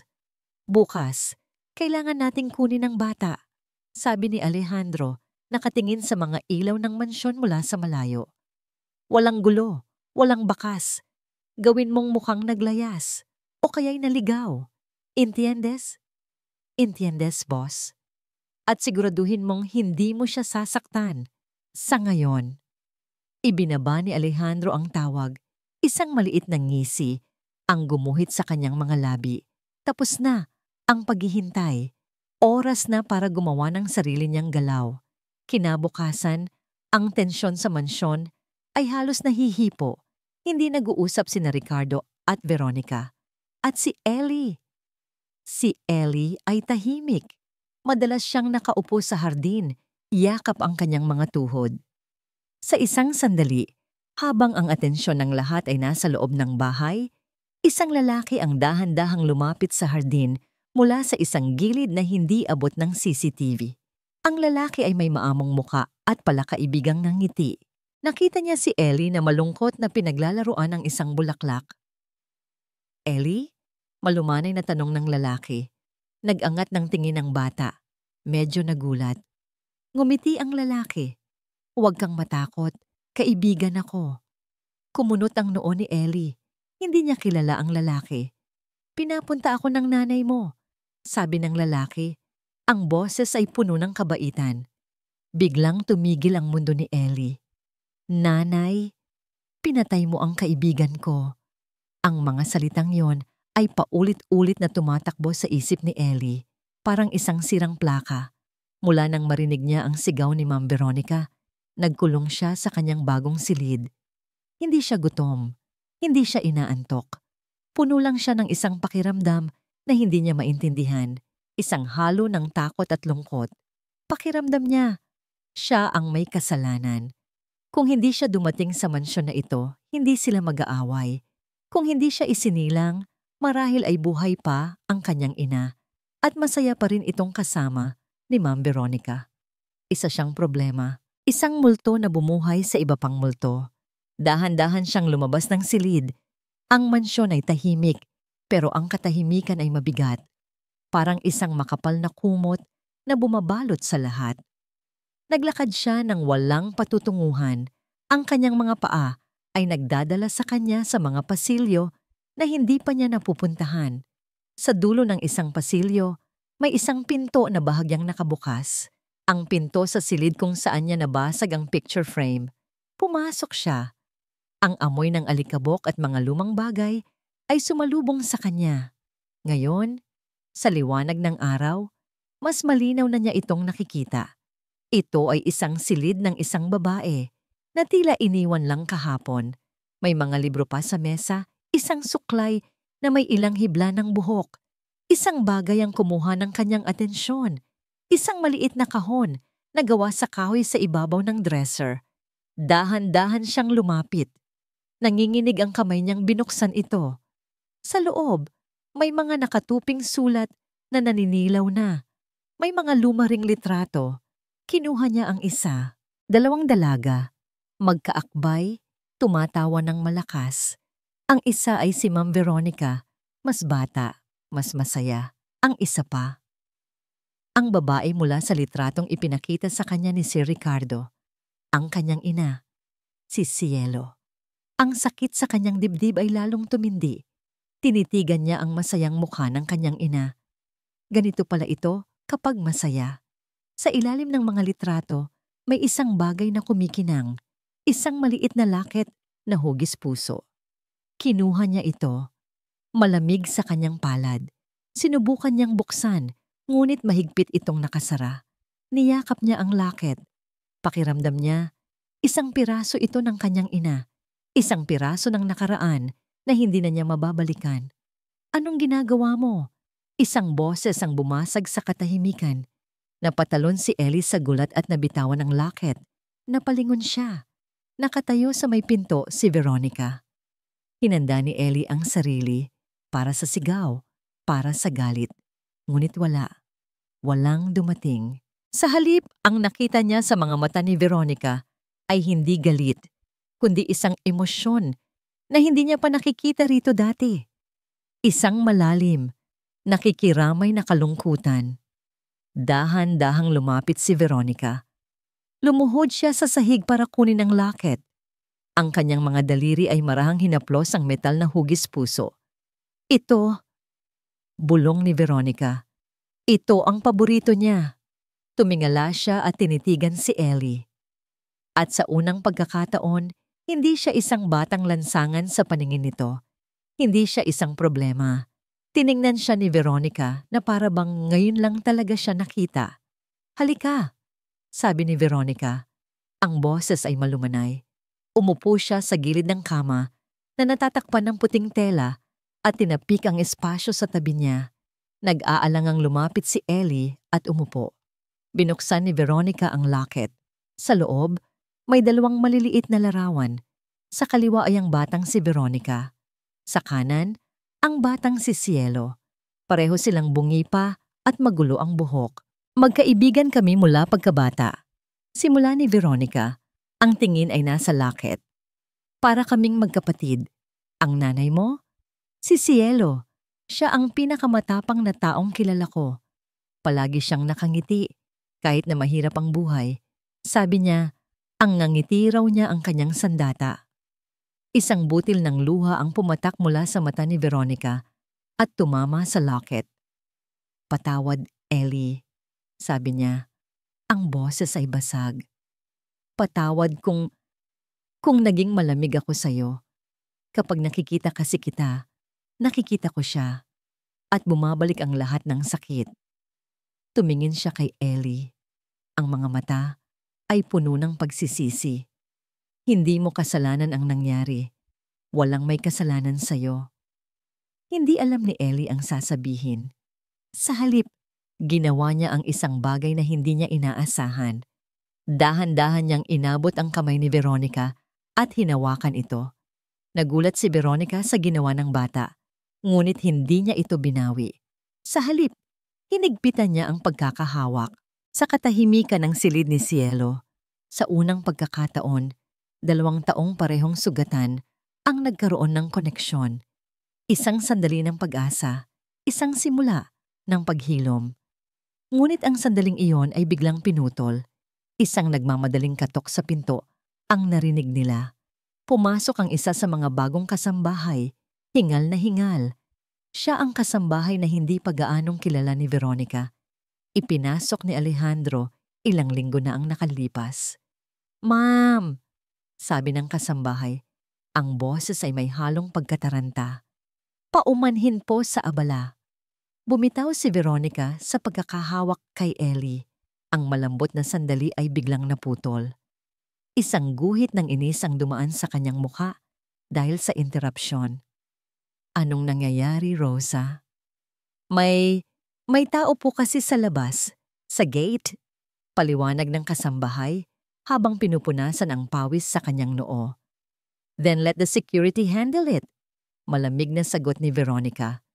Bukas, kailangan nating kunin ang bata," sabi ni Alejandro nakatingin sa mga ilaw ng mansyon mula sa malayo. Walang gulo, walang bakas. Gawin mong mukhang naglayas o kaya'y naligaw. Entiendes? Entiendes, boss? At siguraduhin mong hindi mo siya sasaktan. Sa ngayon, ibinaba ni Alejandro ang tawag. Isang maliit na ngisi ang gumuhit sa kanyang mga labi. Tapos na ang paghihintay. Oras na para gumawa ng sarili niyang galaw. Kinabukasan, ang tensyon sa mansyon ay halos nahihipo. Hindi nag-uusap sina Ricardo at Veronica. At si Ellie. Si Ellie ay tahimik. Madalas siyang nakaupo sa hardin, yakap ang kanyang mga tuhod. Sa isang sandali, habang ang atensyon ng lahat ay nasa loob ng bahay, isang lalaki ang dahan-dahang lumapit sa hardin mula sa isang gilid na hindi abot ng CCTV. Ang lalaki ay may maamong muka at palakaibigang ngiti. Nakita niya si Ellie na malungkot na pinaglalaruan ng isang bulaklak. Ellie? Malumanay na tanong ng lalaki. Nag-angat ng tingin ng bata. Medyo nagulat. Ngumiti ang lalaki. Huwag kang matakot. Kaibigan ako. Kumunot ang noo ni Ellie. Hindi niya kilala ang lalaki. Pinapunta ako ng nanay mo. Sabi ng lalaki. Ang boses ay puno ng kabaitan. Biglang tumigil ang mundo ni Ellie. Nanay, pinatay mo ang kaibigan ko. Ang mga salitang yon ay paulit-ulit na tumatakbo sa isip ni Ellie, parang isang sirang plaka. Mula nang marinig niya ang sigaw ni Ma'am Veronica, nagkulong siya sa kanyang bagong silid. Hindi siya gutom, hindi siya inaantok. Puno lang siya ng isang pakiramdam na hindi niya maintindihan, isang halo ng takot at lungkot. Pakiramdam niya, siya ang may kasalanan. Kung hindi siya dumating sa mansyon na ito, hindi sila mag-aaway. Kung hindi siya isinilang, marahil ay buhay pa ang kanyang ina at masaya pa rin itong kasama ni Ma'am Veronica. Isa siyang problema, isang multo na bumuhay sa iba pang multo. Dahan-dahan siyang lumabas ng silid. Ang mansyon ay tahimik, pero ang katahimikan ay mabigat. Parang isang makapal na kumot na bumabalot sa lahat. Naglakad siya ng walang patutunguhan. Ang kanyang mga paa ay nagdadala sa kanya sa mga pasilyo na hindi pa niya napupuntahan. Sa dulo ng isang pasilyo, may isang pinto na bahagyang nakabukas. Ang pinto sa silid kung saan niya nabasag ang picture frame. Pumasok siya. Ang amoy ng alikabok at mga lumang bagay ay sumalubong sa kanya. Ngayon, sa liwanag ng araw, mas malinaw na niya itong nakikita. Ito ay isang silid ng isang babae na tila iniwan lang kahapon. May mga libro pa sa mesa, isang suklay na may ilang hibla ng buhok. Isang bagay ang kumuha ng kanyang atensyon. Isang maliit na kahon na gawa sa kahoy sa ibabaw ng dresser. Dahan-dahan siyang lumapit. Nanginginig ang kamay niyang binuksan ito. Sa loob, may mga nakatuping sulat na naninilaw na. May mga lumaring litrato. Kinuha niya ang isa, 2 dalaga, magkaakbay, tumatawa ng malakas. Ang isa ay si Ma'am Veronica, mas bata, mas masaya. Ang isa pa, ang babae mula sa litratong ipinakita sa kanya ni Sir Ricardo. Ang kanyang ina, si Cielo. Ang sakit sa kanyang dibdib ay lalong tumindi. Tinitigan niya ang masayang mukha ng kanyang ina. Ganito pala ito kapag masaya. Sa ilalim ng mga litrato, may isang bagay na kumikinang, isang maliit na laket na hugis puso. Kinuha niya ito. Malamig sa kanyang palad. Sinubukan niyang buksan, ngunit mahigpit itong nakasara. Niyakap niya ang laket. Pakiramdam niya, isang piraso ito ng kanyang ina. Isang piraso ng nakaraan na hindi na niya mababalikan. Anong ginagawa mo? Isang boses ang bumasag sa katahimikan. Napatalon si Ellie sa gulat at nabitawan ang laket. Napalingon siya. Nakatayo sa may pinto si Veronica. Hinanda ni Ellie ang sarili para sa sigaw, para sa galit. Ngunit wala. Walang dumating. Sa halip, ang nakita niya sa mga mata ni Veronica ay hindi galit, kundi isang emosyon na hindi niya pa nakikita rito dati. Isang malalim, nakikiramay na kalungkutan. Dahan-dahang lumapit si Veronica. Lumuhod siya sa sahig para kunin ang locket. Ang kanyang mga daliri ay marahang hinaplos ang metal na hugis puso. Ito, bulong ni Veronica. Ito ang paborito niya. Tumingala siya at tinitigan si Ellie. At sa unang pagkakataon, hindi siya isang batang lansangan sa paningin nito. Hindi siya isang problema. Tiningnan siya ni Veronica na para bang ngayon lang talaga siya nakita. Halika, sabi ni Veronica. Ang boses ay malumanay. Umupo siya sa gilid ng kama na natatakpan ng puting tela at tinapik ang espasyo sa tabi niya. Nag-aalangang lumapit si Ellie at umupo. Binuksan ni Veronica ang locket. Sa loob, may dalawang maliliit na larawan. Sa kaliwa ay ang batang si Veronica. Sa kanan, ang batang si Cielo. Pareho silang bungi pa at magulo ang buhok. Magkaibigan kami mula pagkabata. Simula ni Veronica, ang tingin ay nasa locket. Para kaming magkapatid. Ang nanay mo? Si Cielo. Siya ang pinakamatapang na taong kilala ko. Palagi siyang nakangiti, kahit na mahirap ang buhay. Sabi niya, ang ngangiti raw niya ang kanyang sandata. Isang butil ng luha ang pumatak mula sa mata ni Veronica at tumama sa locket. Patawad, Ellie, sabi niya. Ang boses ay basag. Patawad kung naging malamig ako sa'yo. Kapag nakikita kasi kita, nakikita ko siya at bumabalik ang lahat ng sakit. Tumingin siya kay Ellie. Ang mga mata ay puno ng pagsisisi. Hindi mo kasalanan ang nangyari. Walang may kasalanan sa'yo. Hindi alam ni Ellie ang sasabihin. Sa halip, ginawa niya ang isang bagay na hindi niya inaasahan. Dahan-dahan niyang inabot ang kamay ni Veronica at hinawakan ito. Nagulat si Veronica sa ginawa ng bata, ngunit hindi niya ito binawi. Sa halip, hinigpitan niya ang pagkakahawak. Sa katahimikan ng silid ni Cielo, sa unang pagkakataon, 2 taong parehong sugatan ang nagkaroon ng koneksyon. Isang sandali ng pag-asa, isang simula ng paghilom. Ngunit ang sandaling iyon ay biglang pinutol. Isang nagmamadaling katok sa pinto ang narinig nila. Pumasok ang isa sa mga bagong kasambahay, hingal na hingal. Siya ang kasambahay na hindi pa gaanong kilala ni Veronica. Ipinasok ni Alejandro, ilang linggo na ang nakalipas. Ma'am, sabi ng kasambahay. Ang boses ay may halong pagkataranta. Paumanhin po sa abala. Bumitaw si Veronica sa pagkakahawak kay Ellie. Ang malambot na sandali ay biglang naputol. Isang guhit ng inis ang dumaan sa kanyang mukha dahil sa interrupsyon. Anong nangyayari, Rosa? May tao po kasi sa labas, sa gate. Paliwanag ng kasambahay habang pinupunasan ang pawis sa kanyang noo. Then let the security handle it. Malamig na sagot ni Veronica.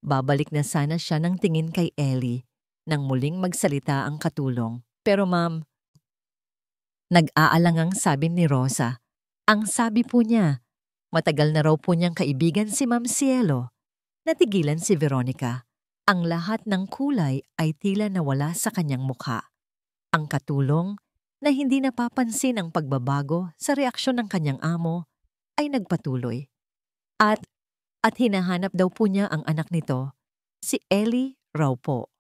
Babalik na sana siya ng tingin kay Ellie nang muling magsalita ang katulong. Pero ma'am, nag-aalangang sabi ni Rosa. Ang sabi po niya, matagal na raw po niyang kaibigan si Ma'am Cielo. Natigilan si Veronica. Ang lahat ng kulay ay tila nawala sa kanyang mukha. Ang katulong, na hindi napapansin ang pagbabago sa reaksyon ng kanyang amo, ay nagpatuloy. At hinahanap daw po niya ang anak nito, si Ellie raw po.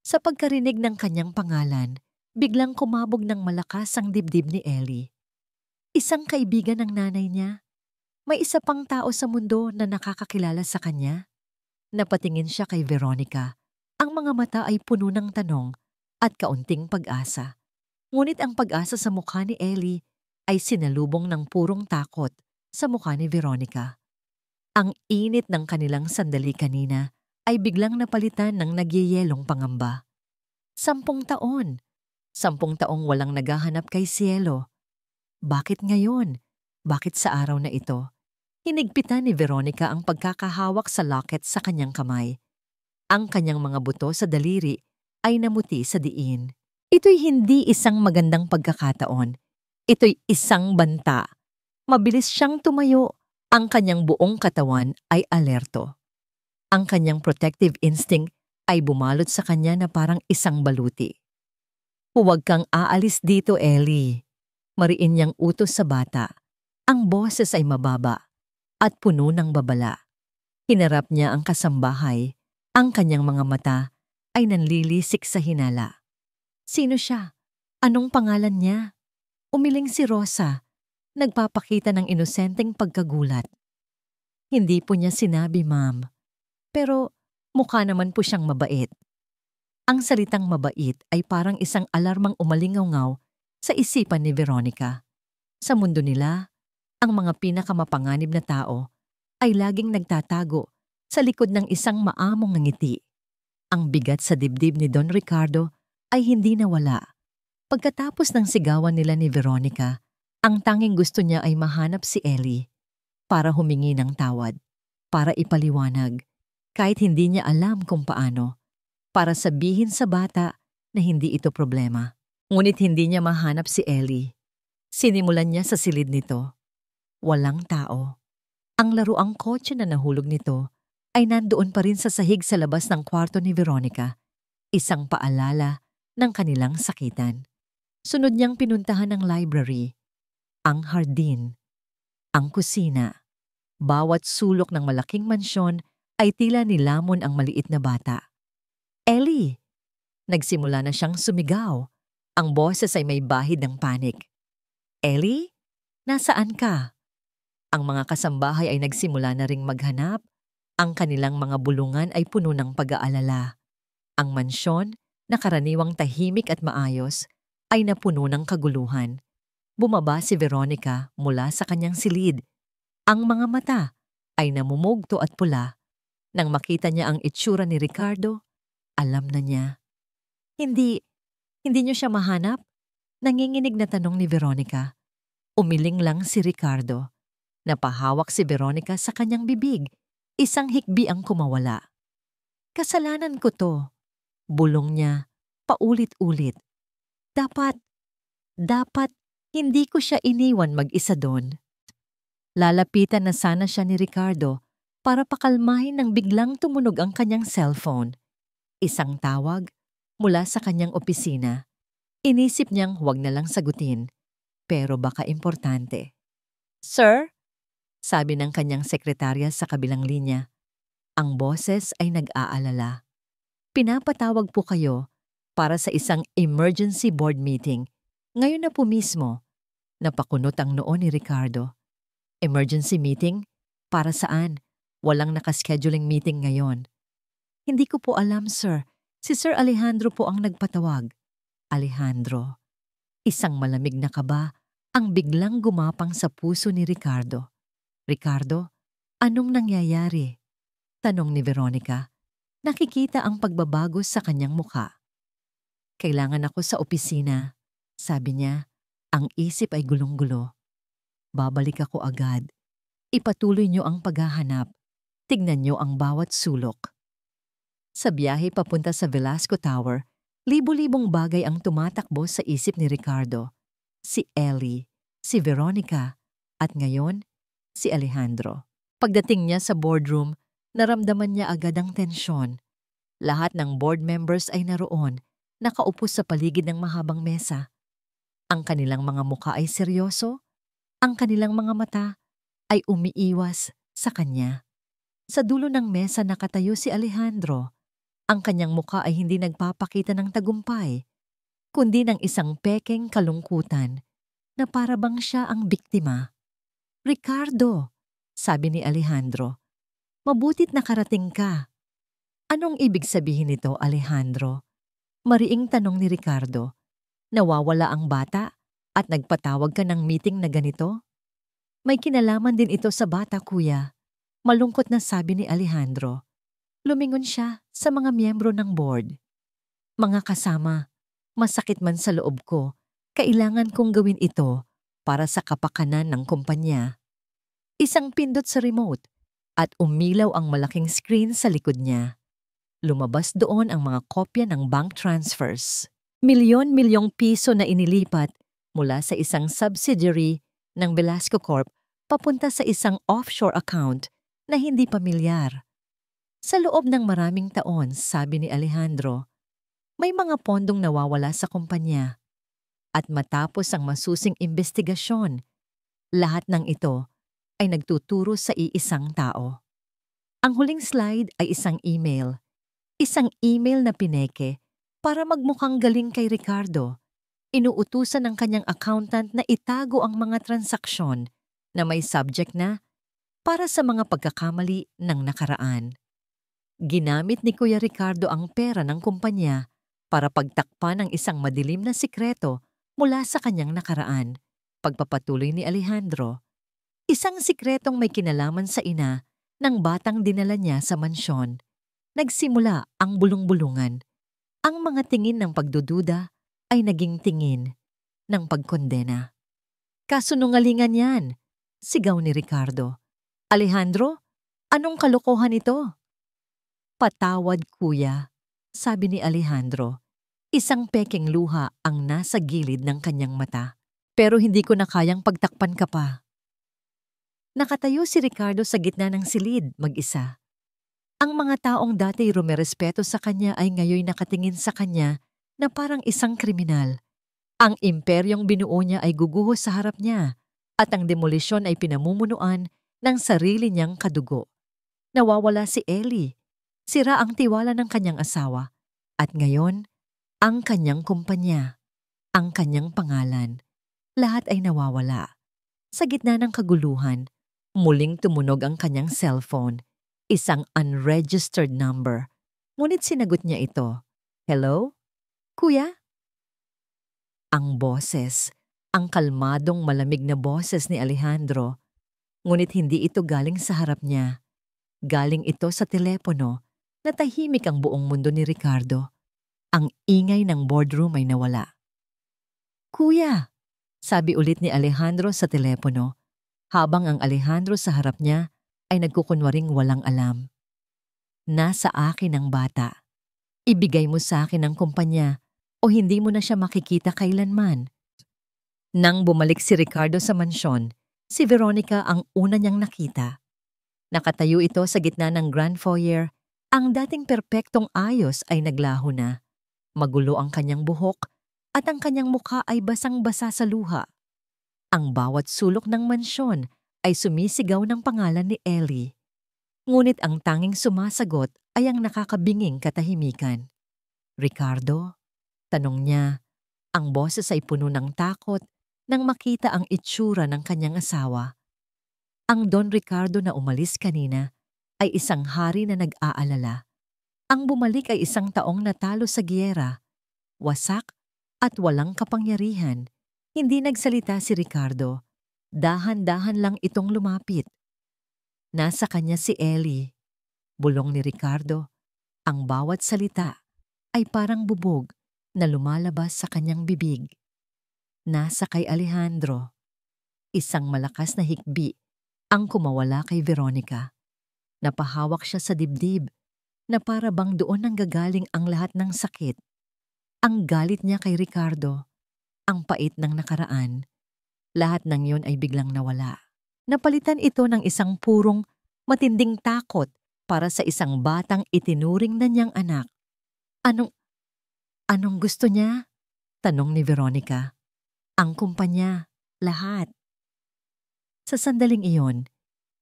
Sa pagkarinig ng kanyang pangalan, biglang kumabog ng malakas ang dibdib ni Ellie. Isang kaibigan ng nanay niya. May isa pang tao sa mundo na nakakakilala sa kanya. Napatingin siya kay Veronica. Ang mga mata ay puno ng tanong at kaunting pag-asa. Ngunit ang pag-asa sa mukha ni Ellie ay sinalubong ng purong takot sa mukha ni Veronica. Ang init ng kanilang sandali kanina ay biglang napalitan ng nagyeyelong pangamba. 10 taon. 10 taong walang naghahanap kay Cielo. Bakit ngayon? Bakit sa araw na ito? Hinigpitan ni Veronica ang pagkakahawak sa locket sa kanyang kamay. Ang kanyang mga buto sa daliri ay namuti sa diin. Ito'y hindi isang magandang pagkakataon. Ito'y isang banta. Mabilis siyang tumayo. Ang kanyang buong katawan ay alerto. Ang kanyang protective instinct ay bumalot sa kanya na parang isang baluti. Huwag kang aalis dito, Ellie. Mariin niyang utos sa bata. Ang boses ay mababa at puno ng babala. Hinarap niya ang kasambahay. Ang kanyang mga mata ay nanlilisik sa hinala. Sino siya? Anong pangalan niya? Umiling si Rosa. Nagpapakita ng inosenteng pagkagulat. Hindi po niya sinabi, ma'am. Pero mukha naman po siyang mabait. Ang salitang mabait ay parang isang alarmang umalingaw-ngaw sa isipan ni Veronica. Sa mundo nila, ang mga pinakamapanganib na tao ay laging nagtatago sa likod ng isang maamong ngiti. Ang bigat sa dibdib ni Don Ricardo ay hindi nawala. Pagkatapos ng sigawan nila ni Veronica, ang tanging gusto niya ay mahanap si Ellie para humingi ng tawad, para ipaliwanag, kahit hindi niya alam kung paano, para sabihin sa bata na hindi ito problema. Ngunit hindi niya mahanap si Ellie. Sinimulan niya sa silid nito. Walang tao. Ang laruang kotse na nahulog nito ay nandoon pa rin sa sahig sa labas ng kwarto ni Veronica, isang paalala ng kanilang sakitan. Sunod niyang pinuntahan ang library, ang hardin, ang kusina. Bawat sulok ng malaking mansyon ay tila nilamon ang maliit na bata. Ellie! Nagsimula na siyang sumigaw. Ang boses ay may bahid ng panik. Ellie? Nasaan ka? Ang mga kasambahay ay nagsimula na ring maghanap. Ang kanilang mga bulungan ay puno ng pag-aalala. Ang mansyon, na karaniwang tahimik at maayos, ay napuno ng kaguluhan. Bumaba si Veronica mula sa kanyang silid. Ang mga mata ay namumugto at pula. Nang makita niya ang itsura ni Ricardo, alam na niya. Hindi niyo siya mahanap? Nanginginig na tanong ni Veronica. Umiling lang si Ricardo. Napahawak si Veronica sa kanyang bibig. Isang hikbi ang kumawala. Kasalanan ko to. Bulong niya, paulit-ulit. Dapat hindi ko siya iniwan mag-isa doon. Lalapitan na sana siya ni Ricardo para pakalmahin nang biglang tumunog ang kanyang cellphone. Isang tawag mula sa kanyang opisina. Inisip niyang huwag na lang sagutin, pero baka importante. Sir? Sabi ng kanyang sekretarya sa kabilang linya. Ang boses ay nag-aalala. Pinapatawag po kayo para sa isang emergency board meeting. Ngayon na po mismo. Napakunot ang noo ni Ricardo. Emergency meeting? Para saan? Walang nakascheduling meeting ngayon. Hindi ko po alam, sir. Si Sir Alejandro po ang nagpatawag. Alejandro. Isang malamig na kaba ang biglang gumapang sa puso ni Ricardo. Ricardo, anong nangyayari? Tanong ni Veronica. Nakikita ang pagbabago sa kanyang mukha. Kailangan ako sa opisina. Sabi niya, ang isip ay gulong-gulo. Babalik ako agad. Ipatuloy niyo ang paghahanap. Tignan niyo ang bawat sulok. Sa biyahe papunta sa Velasco Tower, libo-libong bagay ang tumatakbo sa isip ni Ricardo. Si Ellie, si Veronica, at ngayon, si Alejandro. Pagdating niya sa boardroom, naramdaman niya agad ang tensyon. Lahat ng board members ay naroon, nakaupo sa paligid ng mahabang mesa. Ang kanilang mga mukha ay seryoso, ang kanilang mga mata ay umiiwas sa kanya. Sa dulo ng mesa nakatayo si Alejandro. Ang kanyang mukha ay hindi nagpapakita ng tagumpay, kundi ng isang pekeng kalungkutan na para bang siya ang biktima. Ricardo, sabi ni Alejandro, mabutit nakarating ka. Anong ibig sabihin nito, Alejandro? Mariing tanong ni Ricardo. Nawawala ang bata at nagpatawag ka ng meeting na ganito? May kinalaman din ito sa bata, kuya. Malungkot na sabi ni Alejandro. Lumingon siya sa mga miyembro ng board. Mga kasama, masakit man sa loob ko, kailangan kong gawin ito para sa kapakanan ng kumpanya. Isang pindot sa remote at umilaw ang malaking screen sa likod niya. Lumabas doon ang mga kopya ng bank transfers. Milyon-milyong piso na inilipat mula sa isang subsidiary ng Velasco Corp papunta sa isang offshore account na hindi pamilyar. Sa loob ng maraming taon, sabi ni Alejandro, May mga pondong nawawala sa kumpanya. At matapos ang masusing investigasyon, lahat ng ito ay nagtuturo sa iisang tao. Ang huling slide ay isang email. Isang email na pineke para magmukhang galing kay Ricardo. Inuutusan ng kanyang accountant na itago ang mga transaksyon na may subject na para sa mga pagkakamali ng nakaraan. Ginamit ni Kuya Ricardo ang pera ng kumpanya para pagtakpan ang isang madilim na sikreto mula sa kanyang nakaraan. Pagpapatuloy ni Alejandro, isang sikretong may kinalaman sa ina ng batang dinala niya sa mansyon. Nagsimula ang bulong-bulungan. Ang mga tingin ng pagdududa ay naging tingin ng pagkondena. Kasunungalingan yan, sigaw ni Ricardo. Alejandro, anong kalokohan ito? Patawad kuya, sabi ni Alejandro. Isang pekeng luha ang nasa gilid ng kanyang mata. Pero hindi ko na kayang pagtakpan ka pa. Nakatayo si Ricardo sa gitna ng silid, mag-isa. Ang mga taong dati rumerespeto sa kanya ay ngayon nakatingin sa kanya na parang isang kriminal. Ang imperyong binuo niya ay guguho sa harap niya at ang demolisyon ay pinamumunuan ng sarili niyang kadugo. Nawawala si Ellie. Sira ang tiwala ng kanyang asawa. At ngayon, ang kanyang kumpanya, ang kanyang pangalan. Lahat ay nawawala. Sa gitna ng kaguluhan, muling tumunog ang kanyang cellphone. Isang unregistered number. Ngunit sinagot niya ito. Hello? Kuya? Ang boses, ang kalmadong malamig na boses ni Alejandro. Ngunit hindi ito galing sa harap niya. Galing ito sa telepono na tahimik ang buong mundo ni Ricardo. Ang ingay ng boardroom ay nawala. Kuya, sabi ulit ni Alejandro sa telepono, habang ang Alejandro sa harap niya ay nagkukunwaring walang alam. Nasa akin ang bata. Ibigay mo sa akin ang kumpanya o hindi mo na siya makikita kailanman. Nang bumalik si Ricardo sa mansyon, si Veronica ang una niyang nakita. Nakatayo ito sa gitna ng grand foyer. Ang dating perpektong ayos ay naglaho na. Magulo ang kanyang buhok at ang kanyang mukha ay basang-basa sa luha. Ang bawat sulok ng mansyon ay sumisigaw ng pangalan ni Ellie. Ngunit ang tanging sumasagot ay ang nakakabinging katahimikan. Ricardo? Tanong niya. Ang boses ay puno ng takot nang makita ang itsura ng kanyang asawa. Ang Don Ricardo na umalis kanina ay isang hari na nag-aalala. Ang bumalik ay isang taong natalo sa giyera, wasak at walang kapangyarihan. Hindi nagsalita si Ricardo. Dahan-dahan lang itong lumapit. Nasa kanya si Ellie. Bulong ni Ricardo. Ang bawat salita ay parang bubog na lumalabas sa kanyang bibig. Nasa kay Alejandro. Isang malakas na hikbi ang kumawala kay Veronica. Napahawak siya sa dibdib na para bang doon nanggagaling ang lahat ng sakit. Ang galit niya kay Ricardo, ang pait ng nakaraan. Lahat ng yon ay biglang nawala. Napalitan ito ng isang purong matinding takot para sa isang batang itinuring na niyang anak. Anong gusto niya? Tanong ni Veronica. Ang kumpanya, lahat. Sa sandaling iyon,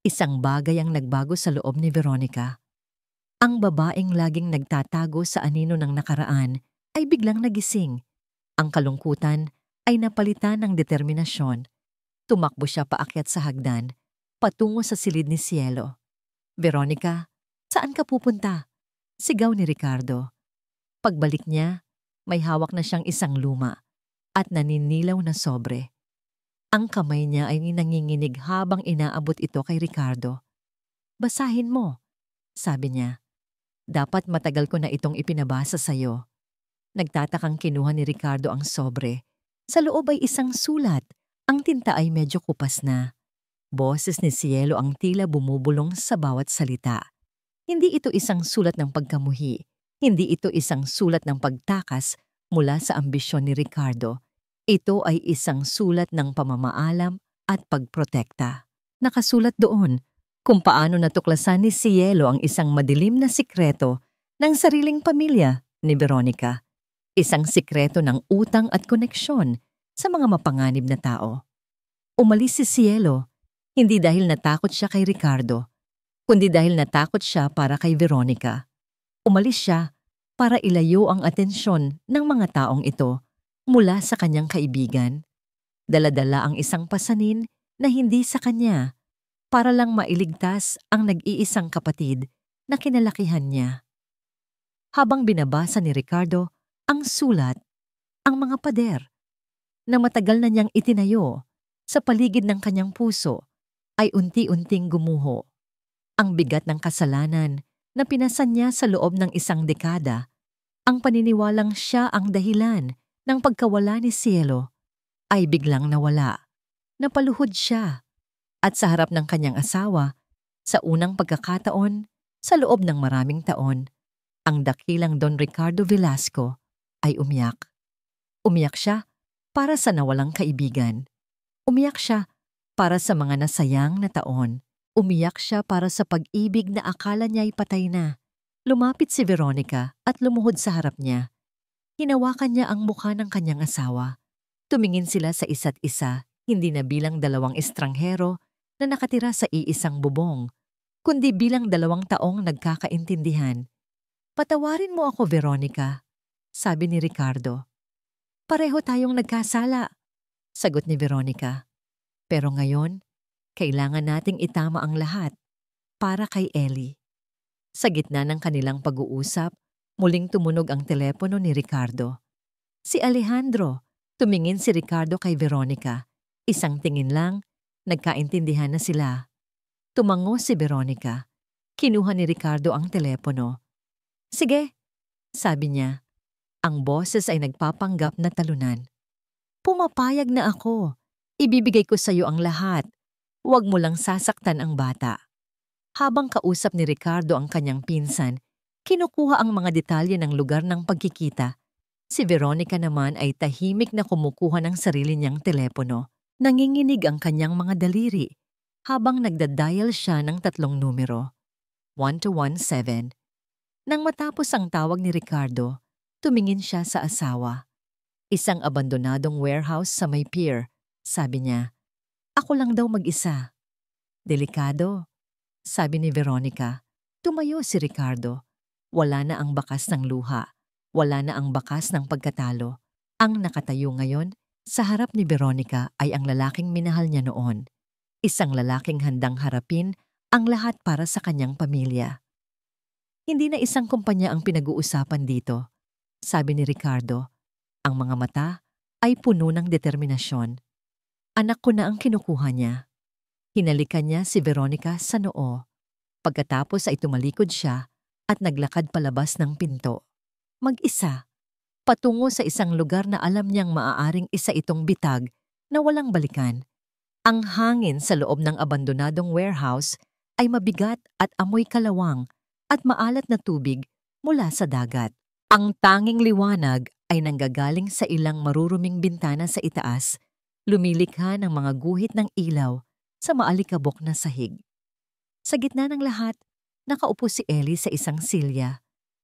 isang bagay ang nagbago sa loob ni Veronica. Ang babaeng laging nagtatago sa anino ng nakaraan ay biglang nagising. Ang kalungkutan ay napalitan ng determinasyon. Tumakbo siya paakyat sa hagdan, patungo sa silid ni Cielo. Veronica, saan ka pupunta? Sigaw ni Ricardo. Pagbalik niya, may hawak na siyang isang luma at naninilaw na sobre. Ang kamay niya ay nanginginig habang inaabot ito kay Ricardo. Basahin mo, sabi niya. Dapat matagal ko na itong ipinabasa sa'yo. Nagtatakang kinuha ni Ricardo ang sobre. Sa loob ay isang sulat. Ang tinta ay medyo kupas na. Boses ni Cielo ang tila bumubulong sa bawat salita. Hindi ito isang sulat ng pagkamuhi. Hindi ito isang sulat ng pagtakas mula sa ambisyon ni Ricardo. Ito ay isang sulat ng pamamaalam at pagprotekta. Nakasulat doon kung paano natuklasan ni Cielo ang isang madilim na sikreto ng sariling pamilya ni Veronica. Isang sikreto ng utang at koneksyon sa mga mapanganib na tao. Umalis si Cielo, hindi dahil natakot siya kay Ricardo, kundi dahil natakot siya para kay Veronica. Umalis siya para ilayo ang atensyon ng mga taong ito mula sa kanyang kaibigan. Dala-dala ang isang pasanin na hindi sa kanya para lang mailigtas ang nag-iisang kapatid na kinalakihan niya. Habang binabasa ni Ricardo ang sulat, ang mga pader na matagal na niyang itinayo sa paligid ng kanyang puso ay unti-unting gumuho. Ang bigat ng kasalanan na pinasan niya sa loob ng isang dekada, ang paniniwalang siya ang dahilan ng pagkawala ni Cielo, ay biglang nawala. Napaluhod siya at sa harap ng kanyang asawa, sa unang pagkakataon, sa loob ng maraming taon, ang dakilang Don Ricardo Velasco ay umiyak. Umiyak siya para sa nawalang kaibigan. Umiyak siya para sa mga nasayang na taon. Umiyak siya para sa pag-ibig na akala niya'y patay na. Lumapit si Veronica at lumuhod sa harap niya. Hinawakan niya ang mukha ng kanyang asawa. Tumingin sila sa isa't isa, hindi na bilang dalawang estranghero na nakatira sa iisang bubong, kundi bilang 2 taong nagkakaintindihan. "Patawarin mo ako, Veronica," sabi ni Ricardo. "Pareho tayong nagkasala," sagot ni Veronica. "Pero ngayon, kailangan nating itama ang lahat para kay Ellie." Sa gitna ng kanilang pag-uusap, muling tumunog ang telepono ni Ricardo. Si Alejandro. Tumingin si Ricardo kay Veronica. Isang tingin lang, nagkaintindihan na sila. Tumango si Veronica. Kinuha ni Ricardo ang telepono. "Sige," sabi niya. Ang boses ay nagpapanggap na talunan. "Pumapayag na ako. Ibibigay ko sa iyo ang lahat. Huwag mo lang sasaktan ang bata." Habang kausap ni Ricardo ang kanyang pinsan, kinukuha ang mga detalye ng lugar ng pagkikita. Si Veronica naman ay tahimik na kumukuha ng sarili niyang telepono. Nanginginig ang kanyang mga daliri habang nagdadial siya ng 3 numero. 1217. Nang matapos ang tawag ni Ricardo, tumingin siya sa asawa. "Isang abandonadong warehouse sa may pier," sabi niya. "Ako lang daw mag-isa." "Delikado," sabi ni Veronica. Tumayo si Ricardo. Wala na ang bakas ng luha. Wala na ang bakas ng pagkatalo. Ang nakatayo ngayon sa harap ni Veronica ay ang lalaking minahal niya noon. Isang lalaking handang harapin ang lahat para sa kanyang pamilya. "Hindi na isang kumpanya ang pinag-uusapan dito," sabi ni Ricardo. Ang mga mata ay puno ng determinasyon. "Anak ko na ang kinukuha niya." Hinalikan niya si Veronica sa noo. Pagkatapos ay tumalikod siya at naglakad palabas ng pinto. Mag-isa, patungo sa isang lugar na alam niyang maaaring isa itong bitag na walang balikan. Ang hangin sa loob ng abandonadong warehouse ay mabigat at amoy kalawang at maalat na tubig mula sa dagat. Ang tanging liwanag ay nanggagaling sa ilang maruruming bintana sa itaas, lumilikha ng mga guhit ng ilaw sa maalikabok na sahig. Sa gitna ng lahat, nakaupo si Ellie sa isang silya.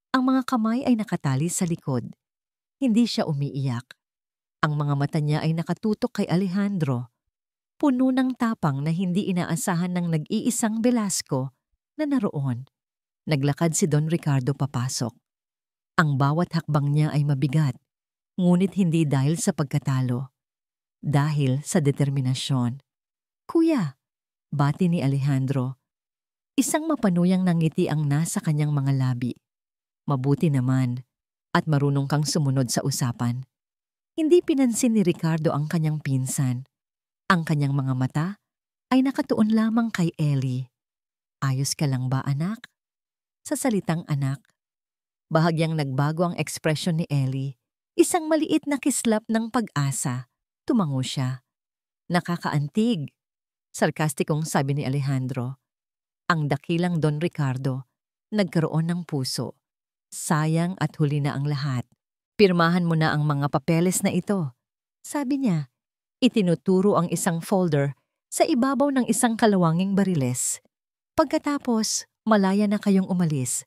Ang mga kamay ay nakatali sa likod. Hindi siya umiiyak. Ang mga mata niya ay nakatutok kay Alejandro. Puno ng tapang na hindi inaasahan ng nag-iisang Velasco na naroon. Naglakad si Don Ricardo papasok. Ang bawat hakbang niya ay mabigat, ngunit hindi dahil sa pagkatalo. Dahil sa determinasyon. "Kuya," bati ni Alejandro. Isang mapanuyang nangiti ang nasa kanyang mga labi. "Mabuti naman at marunong kang sumunod sa usapan." Hindi pinansin ni Ricardo ang kanyang pinsan. Ang kanyang mga mata ay nakatuon lamang kay Ellie. "Ayos ka lang ba, anak?" Sa salitang anak, bahagyang nagbago ang ekspresyon ni Ellie. Isang maliit na kislap ng pag-asa. Tumango siya. "Nakakaantig," sarkastikong sabi ni Alejandro. Ang dakilang Don Ricardo nagkaroon ng puso. Sayang at huli na ang lahat. "Pirmahan mo na ang mga papeles na ito," sabi niya. Itinuturo ang isang folder sa ibabaw ng isang kalawanging bariles. "Pagkatapos, malaya na kayong umalis."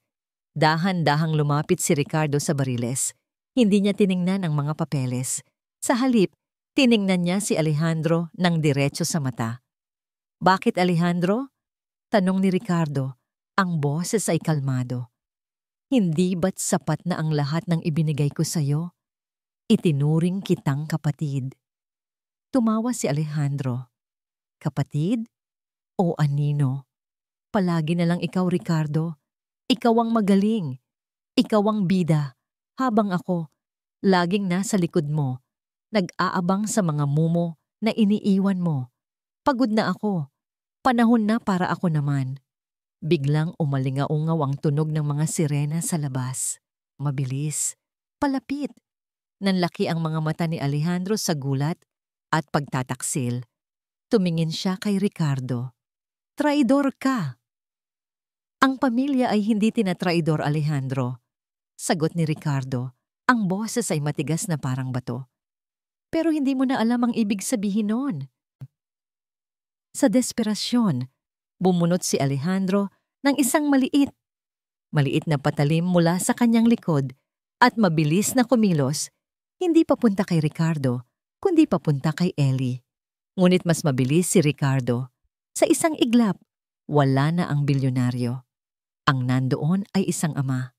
Dahan-dahang lumapit si Ricardo sa bariles. Hindi niya tiningnan ang mga papeles. Sa halip, tiningnan niya si Alejandro ng diretso sa mata. "Bakit, Alejandro?" tanong ni Ricardo. Ang boses ay kalmado. "Hindi ba't sapat na ang lahat ng ibinigay ko sa'yo? Itinuring kitang kapatid." Tumawa si Alejandro. "Kapatid? O anino? Palagi na lang ikaw, Ricardo. Ikaw ang magaling. Ikaw ang bida. Habang ako, laging nasa likod mo, nag-aabang sa mga mumo na iniiwan mo. Pagod na ako. Panahon na para ako naman." Biglang umalingaungaw ang tunog ng mga sirena sa labas. Mabilis. Palapit. Nanlaki ang mga mata ni Alejandro sa gulat at pagtataksil. Tumingin siya kay Ricardo. "Traidor ka!" "Ang pamilya ay hindi tinatraidor, Alejandro," sagot ni Ricardo. Ang boses ay matigas na parang bato. "Pero hindi mo na alam ang ibig sabihin noon." Sa desperasyon, bumunot si Alejandro ng isang maliit na patalim mula sa kanyang likod at mabilis na kumilos, hindi papunta kay Ricardo, kundi papunta kay Ellie. Ngunit mas mabilis si Ricardo. Sa isang iglap, wala na ang bilyonaryo. Ang nandoon ay isang ama.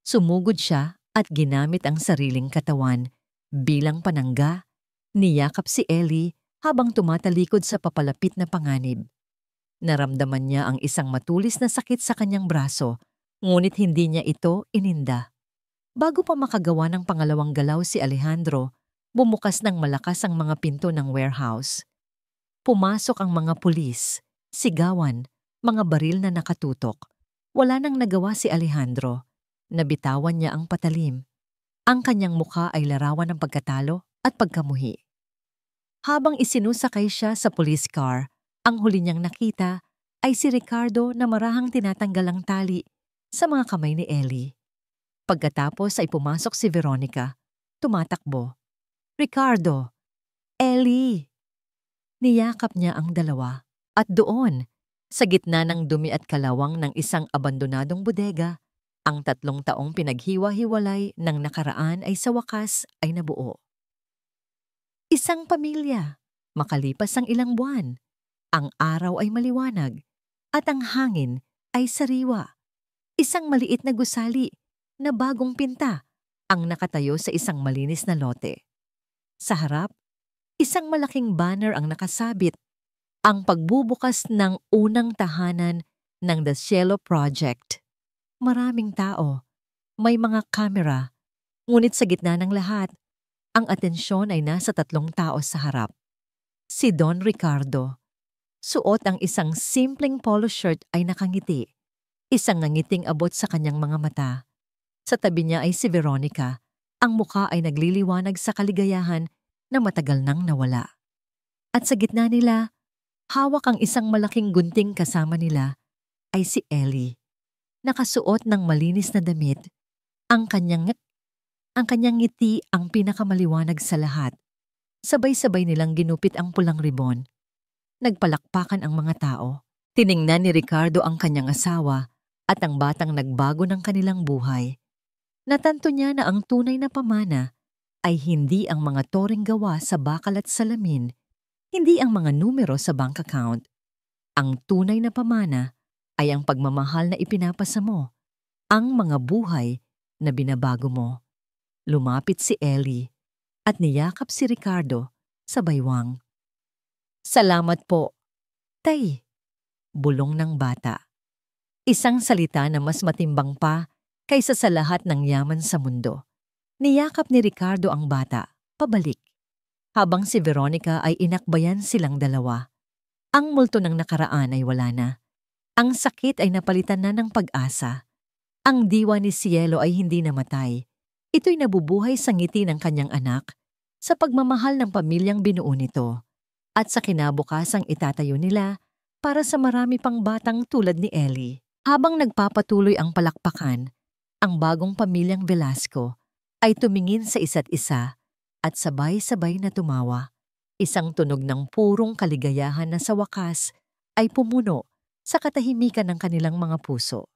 Sumugod siya at ginamit ang sariling katawan bilang panangga. Niyakap si Ellie habang tumatalikod sa papalapit na panganib. Naramdaman niya ang isang matulis na sakit sa kanyang braso, ngunit hindi niya ito ininda. Bago pa makagawa ng pangalawang galaw si Alejandro, bumukas ng malakas ang mga pinto ng warehouse. Pumasok ang mga pulis, sigawan, mga baril na nakatutok. Wala nang nagawa si Alejandro. Nabitawan niya ang patalim. Ang kanyang mukha ay larawan ng pagkatalo at pagkamuhi. Habang isinusakay siya sa police car, ang huli niyang nakita ay si Ricardo na marahang tinatanggal ang tali sa mga kamay ni Ellie. Pagkatapos ay pumasok si Veronica, tumatakbo. "Ricardo! Ellie!" Niyakap niya ang dalawa. At doon, sa gitna ng dumi at kalawang ng isang abandonadong bodega, ang 3 taong pinaghiwa-hiwalay ng nakaraan ay sa wakas ay nabuo. Isang pamilya. Makalipas ang ilang buwan, ang araw ay maliwanag at ang hangin ay sariwa. Isang maliit na gusali na bagong pinta ang nakatayo sa isang malinis na lote. Sa harap, isang malaking banner ang nakasabit, ang pagbubukas ng unang tahanan ng The Cielo Project. Maraming tao, may mga kamera, ngunit sa gitna ng lahat, ang atensyon ay nasa 3 tao sa harap. Si Don Ricardo. Suot ang isang simpleng polo shirt ay nakangiti. Isang nangiting abot sa kanyang mga mata. Sa tabi niya ay si Veronica. Ang mukha ay nagliliwanag sa kaligayahan na matagal nang nawala. At sa gitna nila, hawak ang isang malaking gunting kasama nila ay si Ellie. Nakasuot ng malinis na damit. Ang kanyang ngiti ang pinakamaliwanag sa lahat. Sabay-sabay nilang ginupit ang pulang ribon. Nagpalakpakan ang mga tao. Tiningnan ni Ricardo ang kanyang asawa at ang batang nagbago ng kanilang buhay. Natanto niya na ang tunay na pamana ay hindi ang mga toring gawa sa bakal at salamin, hindi ang mga numero sa bank account. Ang tunay na pamana ay ang pagmamahal na ipinapasa mo, ang mga buhay na binabago mo. Lumapit si Ellie at niyakap si Ricardo sa baywang. "Salamat po, Tay," bulong ng bata. Isang salita na mas matimbang pa kaysa sa lahat ng yaman sa mundo. Niyakap ni Ricardo ang bata, pabalik, habang si Veronica ay inakbayan silang dalawa. Ang multo ng nakaraan ay wala na. Ang sakit ay napalitan na ng pag-asa. Ang diwa ni Cielo ay hindi namatay. Ito'y nabubuhay sa ngiti ng kanyang anak, sa pagmamahal ng pamilyang binuo nito, at sa kinabukasang itatayo nila para sa marami pang batang tulad ni Ellie. Habang nagpapatuloy ang palakpakan, ang bagong pamilyang Velasco ay tumingin sa isa't isa at sabay-sabay na tumawa. Isang tunog ng purong kaligayahan na sa wakas ay pumuno sa katahimikan ng kanilang mga puso.